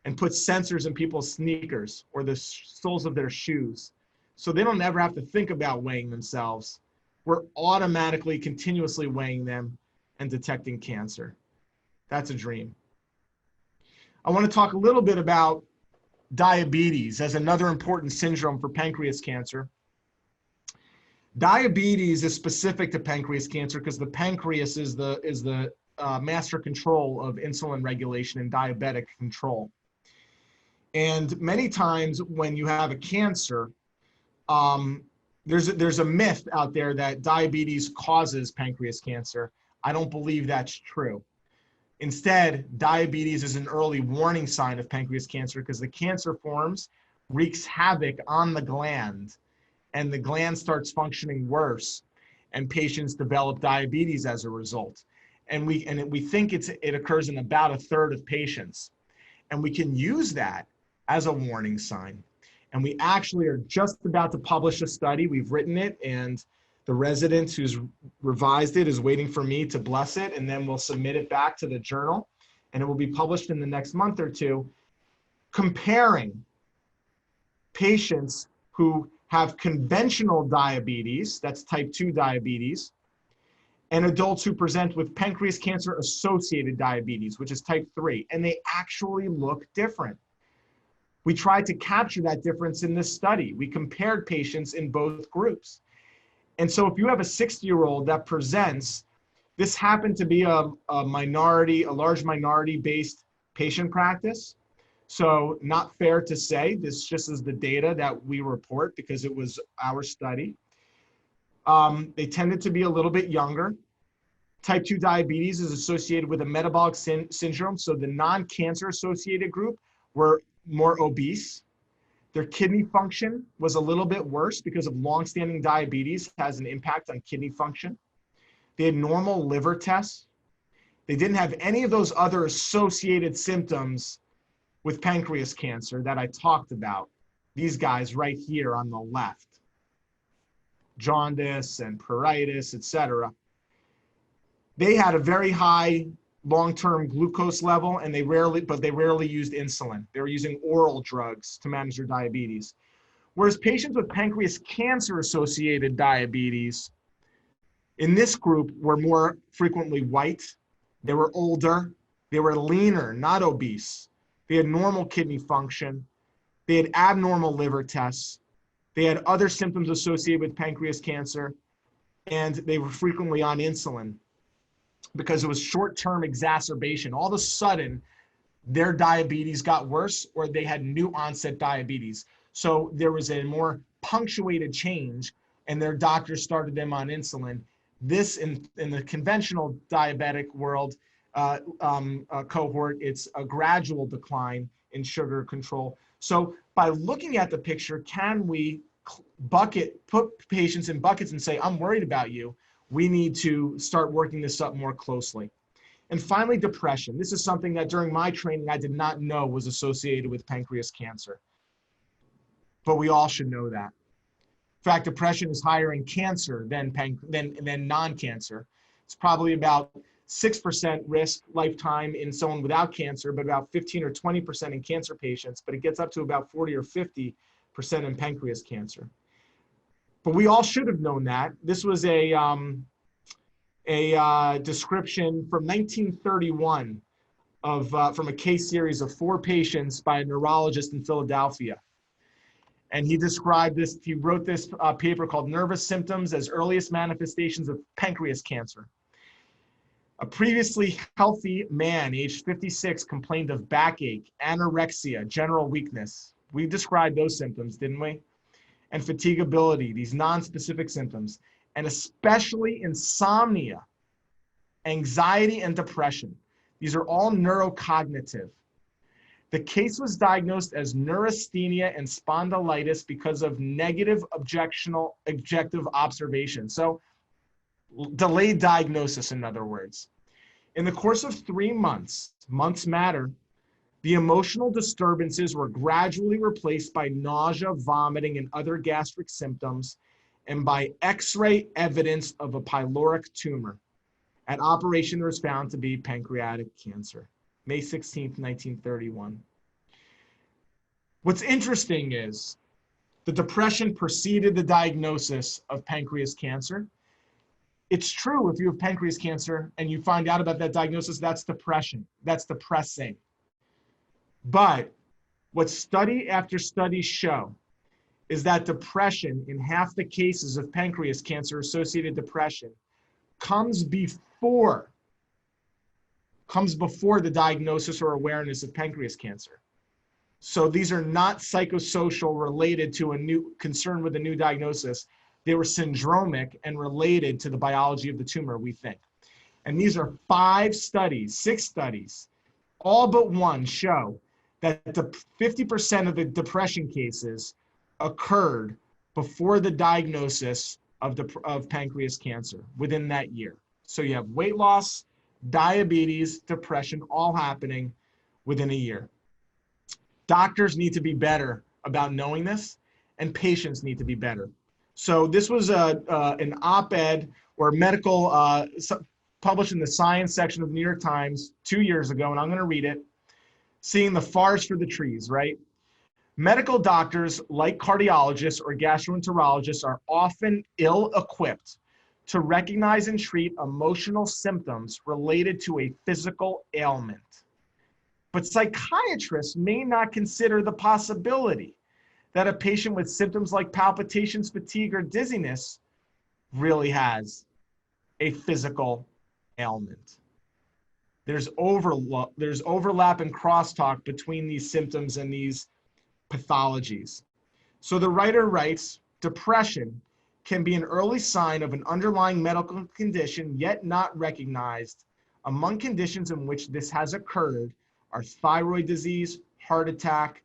and put sensors in people's sneakers or the soles of their shoes, so they don't ever have to think about weighing themselves. We're automatically, continuously weighing them and detecting cancer. That's a dream. I want to talk a little bit about diabetes as another important syndrome for pancreas cancer. Diabetes is specific to pancreas cancer because the pancreas is the master control of insulin regulation and diabetic control. And many times when you have a cancer, there's a myth out there that diabetes causes pancreas cancer. I don't believe that's true. Instead, diabetes is an early warning sign of pancreas cancer because the cancer forms, wreaks havoc on the gland, and the gland starts functioning worse, and patients develop diabetes as a result. And we think it occurs in about 1/3 of patients. And we can use that as a warning sign. And we actually are just about to publish a study. We've written it, and the resident who's revised it is waiting for me to bless it, and then we'll submit it back to the journal, and it will be published in the next month or two, comparing patients who have conventional diabetes, that's type 2 diabetes, and adults who present with pancreas cancer associated diabetes, which is type 3, and they actually look different. We tried to capture that difference in this study. We compared patients in both groups. And so if you have a 60-year-old that presents, this happened to be a large minority-based patient practice. So not fair to say, this just is the data that we report because it was our study. They tended to be a little bit younger. Type 2 diabetes is associated with a metabolic syndrome. So the non-cancer associated group were more obese. Their kidney function was a little bit worse because of longstanding diabetes has an impact on kidney function. They had normal liver tests. They didn't have any of those other associated symptoms with pancreas cancer that I talked about. These guys right here on the left, jaundice and pruritus, etc. They had a very high long-term glucose level, and they rarely used insulin. They were using oral drugs to manage their diabetes. Whereas patients with pancreas cancer-associated diabetes in this group were more frequently white, they were older, they were leaner, not obese. They had normal kidney function, they had abnormal liver tests, they had other symptoms associated with pancreas cancer, and they were frequently on insulin because it was short-term exacerbation. All of a sudden, their diabetes got worse, or they had new onset diabetes. So there was a more punctuated change, and their doctors started them on insulin. This, in the conventional diabetic world cohort, it's a gradual decline in sugar control. So by looking at the picture, can we put patients in buckets and say, I'm worried about you. We need to start working this up more closely. And finally, depression. This is something that during my training, I did not know was associated with pancreas cancer. But we all should know that. In fact, depression is higher in cancer than non-cancer. It's probably about 6% risk lifetime in someone without cancer, but about 15 or 20% in cancer patients, but it gets up to about 40 or 50% in pancreas cancer. But we all should have known that. This was a description from 1931 from a case series of 4 patients by a neurologist in Philadelphia. And he described this, he wrote this paper called Nervous Symptoms as Earliest Manifestations of Pancreas Cancer. A previously healthy man, aged 56, complained of backache, anorexia, general weakness. We described those symptoms, didn't we? And fatigability, these non-specific symptoms, and especially insomnia, anxiety, and depression. These are all neurocognitive. The case was diagnosed as neurasthenia and spondylitis because of negative objective observation. So delayed diagnosis, in other words. In the course of 3 months, months matter, the emotional disturbances were gradually replaced by nausea, vomiting, and other gastric symptoms, and by X-ray evidence of a pyloric tumor. At operation, it was found to be pancreatic cancer. May 16th, 1931. What's interesting is the depression preceded the diagnosis of pancreas cancer. It's true, if you have pancreas cancer and you find out about that diagnosis, that's depression. That's depressing. But what study after study show is that depression, in half the cases of pancreas cancer-associated depression, comes before the diagnosis or awareness of pancreas cancer. So these are not psychosocial related to a new concern with a new diagnosis. They were syndromic and related to the biology of the tumor, we think. And these are 6 studies, all but one show that the 50% of the depression cases occurred before the diagnosis of pancreas cancer within that year. So you have weight loss, diabetes, depression, all happening within a year. Doctors need to be better about knowing this, and patients need to be better. So this was an op-ed or medical published in the science section of the New York Times 2 years ago, and I'm going to read it. Seeing the forest for the trees, right? Medical doctors, like cardiologists or gastroenterologists, are often ill-equipped to recognize and treat emotional symptoms related to a physical ailment. But psychiatrists may not consider the possibility that a patient with symptoms like palpitations, fatigue, or dizziness really has a physical ailment. There's overlap and crosstalk between these symptoms and these pathologies. So the writer writes, depression can be an early sign of an underlying medical condition yet not recognized. Among conditions in which this has occurred are thyroid disease, heart attack,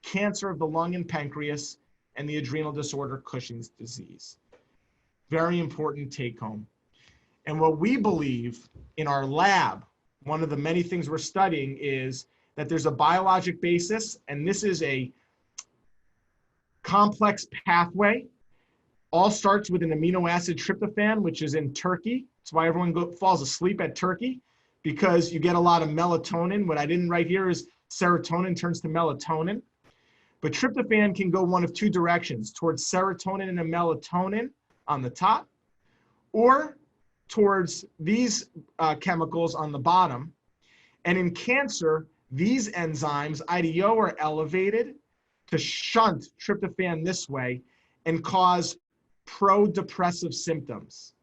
cancer of the lung and pancreas, and the adrenal disorder Cushing's disease. Very important take home. And what we believe in our lab, one of the many things we're studying is that there's a biologic basis, and this is a complex pathway. All starts with an amino acid tryptophan, which is in turkey. That's why everyone falls asleep at turkey, because you get a lot of melatonin. What I didn't write here is serotonin turns to melatonin. But tryptophan can go one of two directions, towards serotonin and melatonin on the top, or towards these chemicals on the bottom. And in cancer, these enzymes, IDO, are elevated to shunt tryptophan this way and cause pro-depressive symptoms.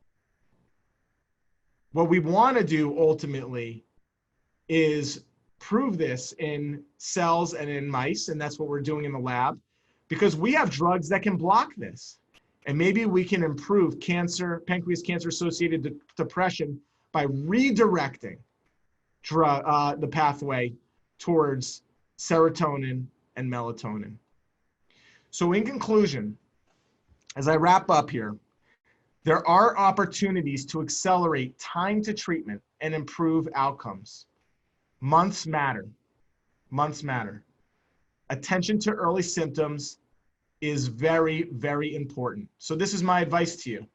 What we want to do ultimately is prove this in cells and in mice, and that's what we're doing in the lab, because we have drugs that can block this. And maybe we can improve cancer, pancreas cancer-associated depression by redirecting the pathway towards serotonin and melatonin. So in conclusion, as I wrap up here, there are opportunities to accelerate time to treatment and improve outcomes. Months matter. Months matter. Attention to early symptoms is very, very important. So this is my advice to you.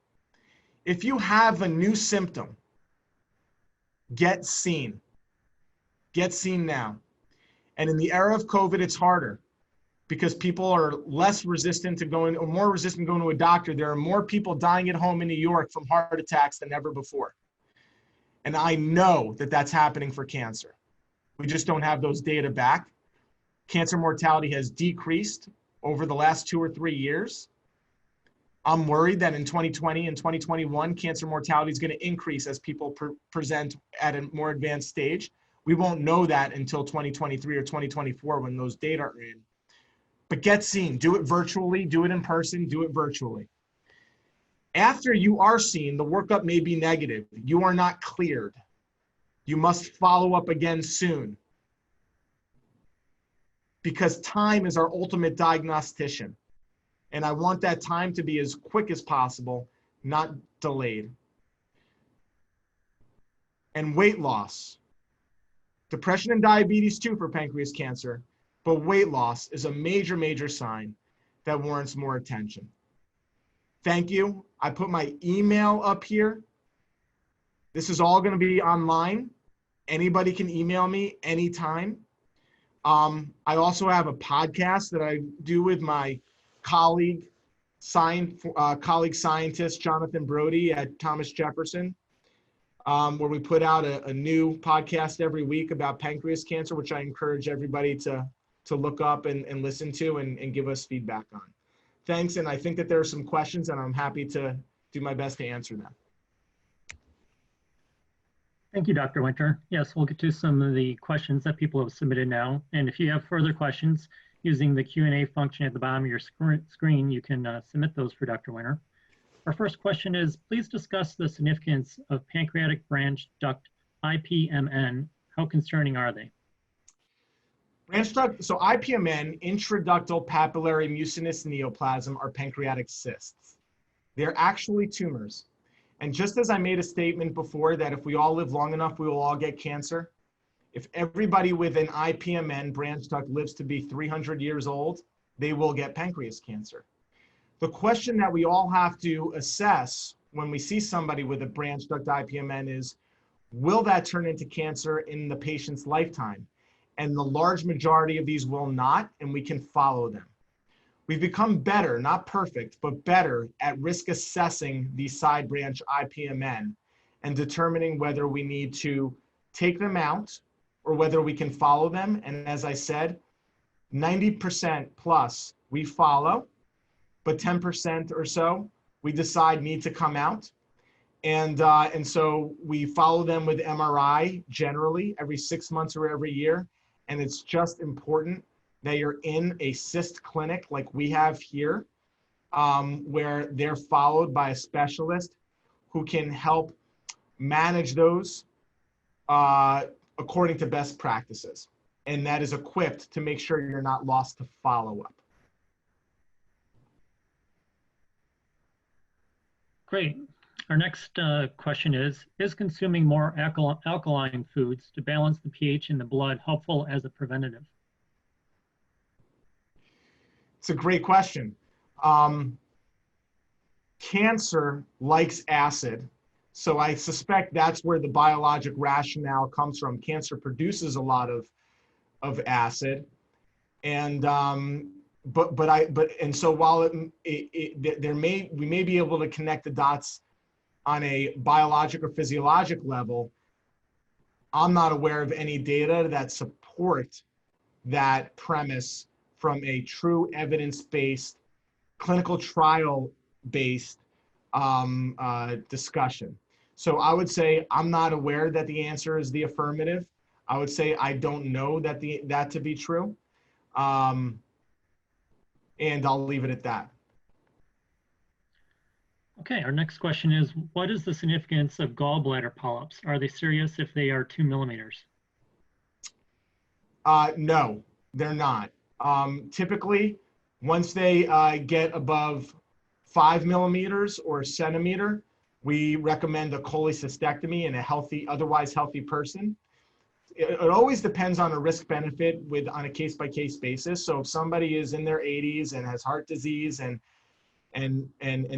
If you have a new symptom, get seen. Get seen now. And in the era of COVID, it's harder because people are less resistant to going, or more resistant to going to a doctor. There are more people dying at home in New York from heart attacks than ever before. And I know that that's happening for cancer. We just don't have those data back. Cancer mortality has decreased over the last 2 or 3 years. I'm worried that in 2020 and 2021, cancer mortality is going to increase as people present at a more advanced stage. We won't know that until 2023 or 2024 when those data are in. But get seen. Do it virtually, do it in person, do it virtually. After you are seen, the workup may be negative. You are not cleared. You must follow up again soon, because time is our ultimate diagnostician. And I want that time to be as quick as possible, not delayed. And weight loss. Depression and diabetes too for pancreas cancer, but weight loss is a major, major sign that warrants more attention. Thank you. I put my email up here. This is all going to be online. Anybody can email me anytime. I also have a podcast that I do with my colleague scientist, Jonathan Brody at Thomas Jefferson, where we put out a new podcast every week about pancreas cancer, which I encourage everybody to look up and listen to and give us feedback on. Thanks, and I think that there are some questions, and I'm happy to do my best to answer them. Thank you, Dr. Winter. Yes, we'll get to some of the questions that people have submitted now. And if you have further questions, using the Q&A function at the bottom of your screen, you can submit those for Dr. Winter. Our first question is, please discuss the significance of pancreatic branch duct IPMN. How concerning are they? Branch duct, so IPMN, intraductal papillary mucinous neoplasm, are pancreatic cysts. They're actually tumors. And just as I made a statement before that if we all live long enough, we will all get cancer, If everybody with an IPMN branch duct lives to be 300 years old, they will get pancreas cancer. The question that we all have to assess when we see somebody with a branch duct IPMN is, will that turn into cancer in the patient's lifetime? And the large majority of these will not, and we can follow them. We've become better, not perfect, but better at risk assessing these side branch IPMN and determining whether we need to take them out or whether we can follow them. And as I said, 90% plus we follow, but 10% or so we decide need to come out. And so we follow them with MRI generally every 6 months or every year. And it's just important that you're in a cyst clinic like we have here, where they're followed by a specialist who can help manage those according to best practices. And that is equipped to make sure you're not lost to follow-up. Great. Our next question is consuming more alkaline foods to balance the pH in the blood helpful as a preventative? It's a great question. Cancer likes acid, so I suspect that's where the biologic rationale comes from. Cancer produces a lot of acid, and so while we may be able to connect the dots on a biologic or physiologic level, I'm not aware of any data that support that premise from a true evidence-based, clinical trial-based discussion. So I would say I'm not aware that the answer is the affirmative. I would say I don't know that to be true. And I'll leave it at that. Okay, our next question is, what is the significance of gallbladder polyps? Are they serious if they are 2 millimeters? No, they're not. Typically, once they get above 5 millimeters or a centimeter, we recommend a cholecystectomy in a healthy, otherwise healthy person. It always depends on a risk benefit on a case-by-case basis. So if somebody is in their 80s and has heart disease and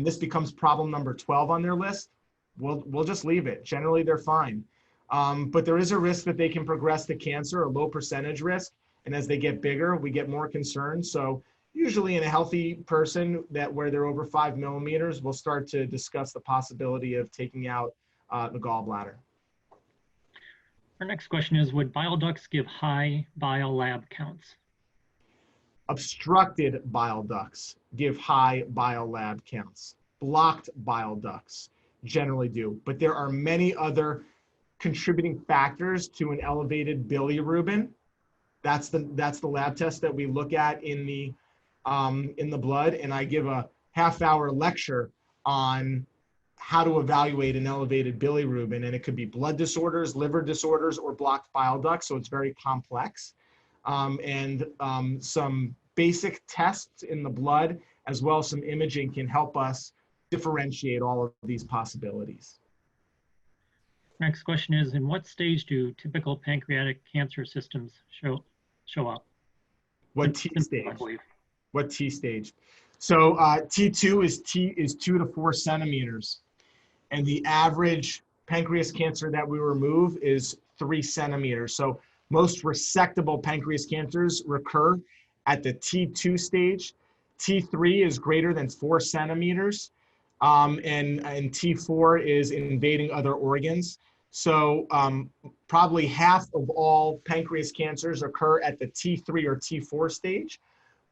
this becomes problem number 12 on their list, we'll just leave it. Generally, they're fine. But there is a risk that they can progress to cancer, a low percentage risk. And as they get bigger, we get more concerned. So usually in a healthy person where they're over 5 millimeters, we'll start to discuss the possibility of taking out the gallbladder. Our next question is, would bile ducts give high bile lab counts? Obstructed bile ducts give high bile lab counts. Blocked bile ducts generally do. But there are many other contributing factors to an elevated bilirubin. That's the lab test that we look at in the blood, and I give a half-hour lecture on how to evaluate an elevated bilirubin, and it could be blood disorders, liver disorders, or blocked bile ducts, so it's very complex. Some basic tests in the blood, as well as some imaging, can help us differentiate all of these possibilities. Next question is, in what stage do typical pancreatic cancer systems show up? What T stage? What T stage? So T2 is 2 to 4 centimeters. And the average pancreas cancer that we remove is 3 centimeters. So most resectable pancreas cancers recur at the T2 stage. T3 is greater than 4 centimeters. And T4 is invading other organs. So probably half of all pancreas cancers occur at the T3 or T4 stage.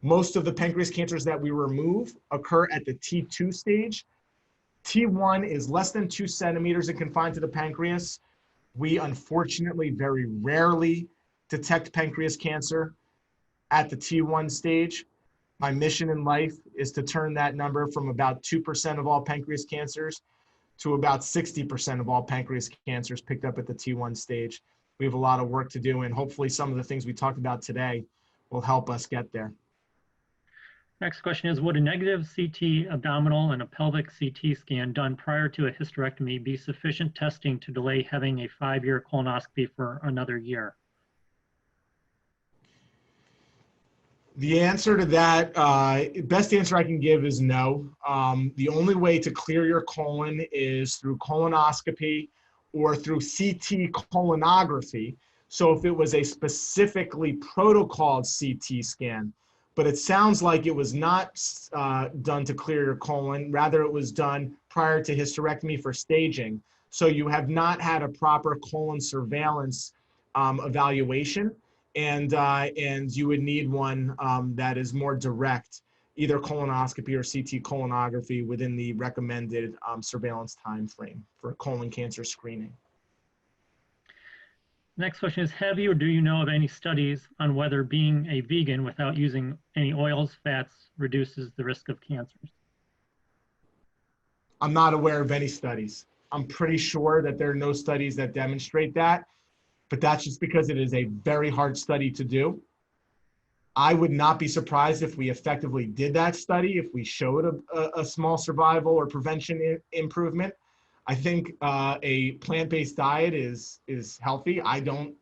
Most of the pancreas cancers that we remove occur at the T2 stage. T1 is less than 2 centimeters and confined to the pancreas. We unfortunately very rarely detect pancreas cancer at the T1 stage. My mission in life is to turn that number from about 2% of all pancreas cancers to about 60% of all pancreas cancers picked up at the T1 stage. We have a lot of work to do, and hopefully some of the things we talked about today will help us get there. Next question is, would a negative CT abdominal and a pelvic CT scan done prior to a hysterectomy be sufficient testing to delay having a 5-year colonoscopy for another year? The answer to that, best answer I can give is no. The only way to clear your colon is through colonoscopy or through CT colonography. So if it was a specifically protocoled CT scan, but it sounds like it was not done to clear your colon, rather it was done prior to hysterectomy for staging. So you have not had a proper colon surveillance evaluation. And you would need one that is more direct, either colonoscopy or CT colonography within the recommended surveillance time frame for colon cancer screening. Next question is, have you or do you know of any studies on whether being a vegan without using any oils, fats, reduces the risk of cancers? I'm not aware of any studies. I'm pretty sure that there are no studies that demonstrate that, but that's just because it is a very hard study to do. I would not be surprised if we effectively did that study, if we showed a small survival or prevention improvement. I think a plant-based diet is healthy. I don't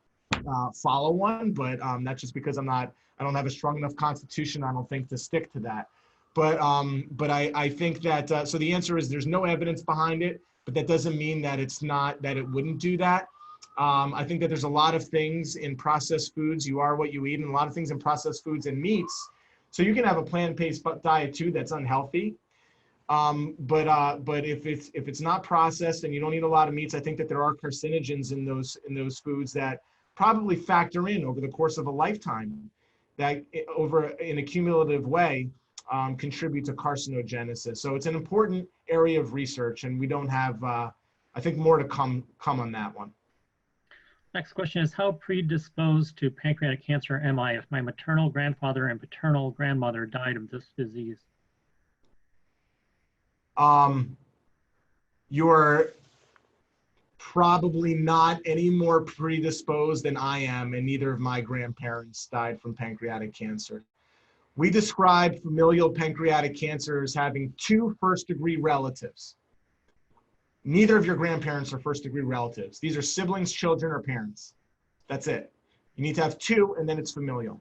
follow one, but that's just because I don't have a strong enough constitution, I don't think, to stick to that. But I think that, so the answer is there's no evidence behind it, but that doesn't mean that it wouldn't do that. I think that there's a lot of things in processed foods. You are what you eat, and a lot of things in processed foods and meats. So you can have a plant-based diet too that's unhealthy. But if it's not processed and you don't eat a lot of meats, I think that there are carcinogens in those foods that probably factor in over the course of a lifetime, that in a cumulative way contribute to carcinogenesis. So it's an important area of research, and we don't have, I think, more to come on that one. Next question is, how predisposed to pancreatic cancer am I if my maternal grandfather and paternal grandmother died of this disease? You're probably not any more predisposed than I am, and neither of my grandparents died from pancreatic cancer. We describe familial pancreatic cancer as having 2 first-degree relatives. Neither of your grandparents are first-degree relatives. These are siblings, children, or parents. That's it. You need to have 2, and then it's familial.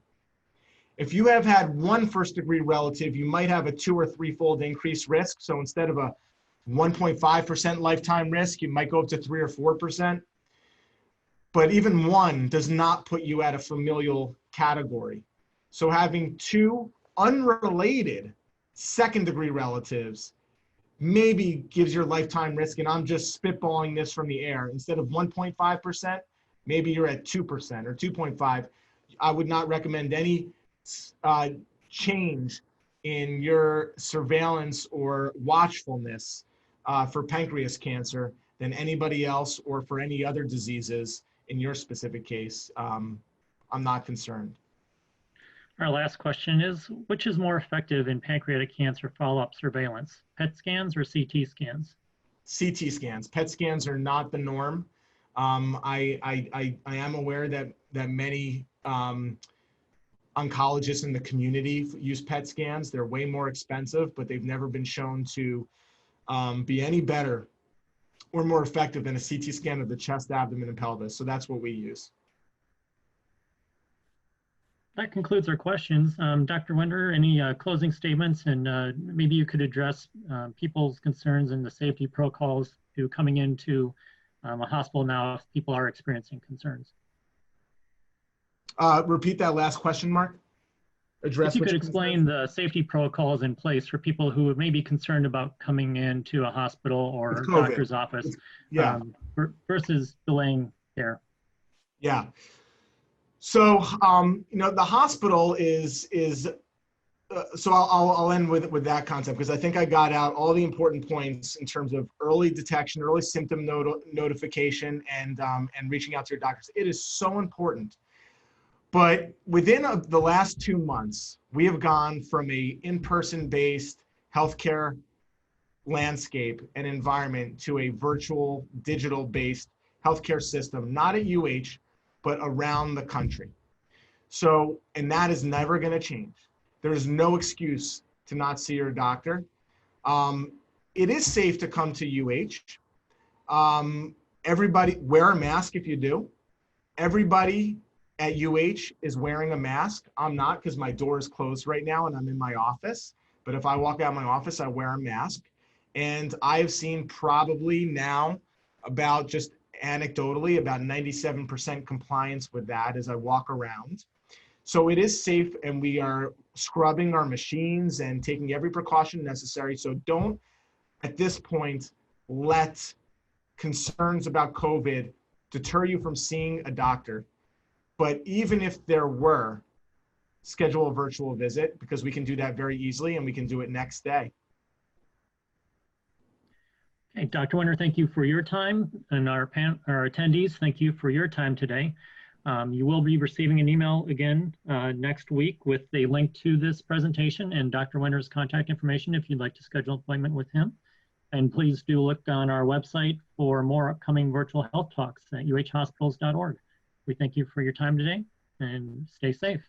If you have had 1 first-degree relative, you might have a 2 or 3-fold increased risk. So instead of a 1.5% lifetime risk, you might go up to 3 or 4%. But even 1 does not put you at a familial category. So having 2 unrelated second-degree relatives maybe gives your lifetime risk, and I'm just spitballing this from the air. Instead of 1.5%, maybe you're at 2% or 2.5. I would not recommend any change in your surveillance or watchfulness for pancreas cancer than anybody else, or for any other diseases in your specific case. I'm not concerned. Our last question is, which is more effective in pancreatic cancer follow-up surveillance, PET scans or CT scans? CT scans. PET scans are not the norm. I am aware that many oncologists in the community use PET scans. They're way more expensive, but they've never been shown to be any better or more effective than a CT scan of the chest, abdomen, and pelvis. So that's what we use. That concludes our questions. Dr. Winder, any closing statements, and maybe you could address people's concerns and the safety protocols to coming into a hospital now if people are experiencing concerns. Repeat that last question, Mark. If you could explain the safety protocols in place for people who may be concerned about coming into a hospital or doctor's office, versus delaying care. Yeah. So, the hospital is so I'll end with that concept, because I think I got out all the important points in terms of early detection, early symptom notification, and reaching out to your doctors. It is so important. But within the last 2 months, we have gone from a in-person based healthcare landscape and environment to a virtual, digital based healthcare system, not at UH, but around the country. So, and that is never going to change. There is no excuse to not see your doctor. It is safe to come to UH. Everybody wear a mask if you do. Everybody at UH is wearing a mask. I'm not, because my door is closed right now and I'm in my office. But if I walk out of my office, I wear a mask. And I've seen probably now about, just anecdotally, about 97% compliance with that as I walk around. So it is safe, and we are scrubbing our machines and taking every precaution necessary. So don't, at this point, let concerns about COVID deter you from seeing a doctor. But even if there were, schedule a virtual visit, because we can do that very easily and we can do it next day. Okay, Dr. Winter, thank you for your time, and our attendees, thank you for your time today. You will be receiving an email again next week with a link to this presentation and Dr. Winter's contact information if you'd like to schedule an appointment with him. And please do look on our website for more upcoming virtual health talks at uhhospitals.org. We thank you for your time today, and stay safe.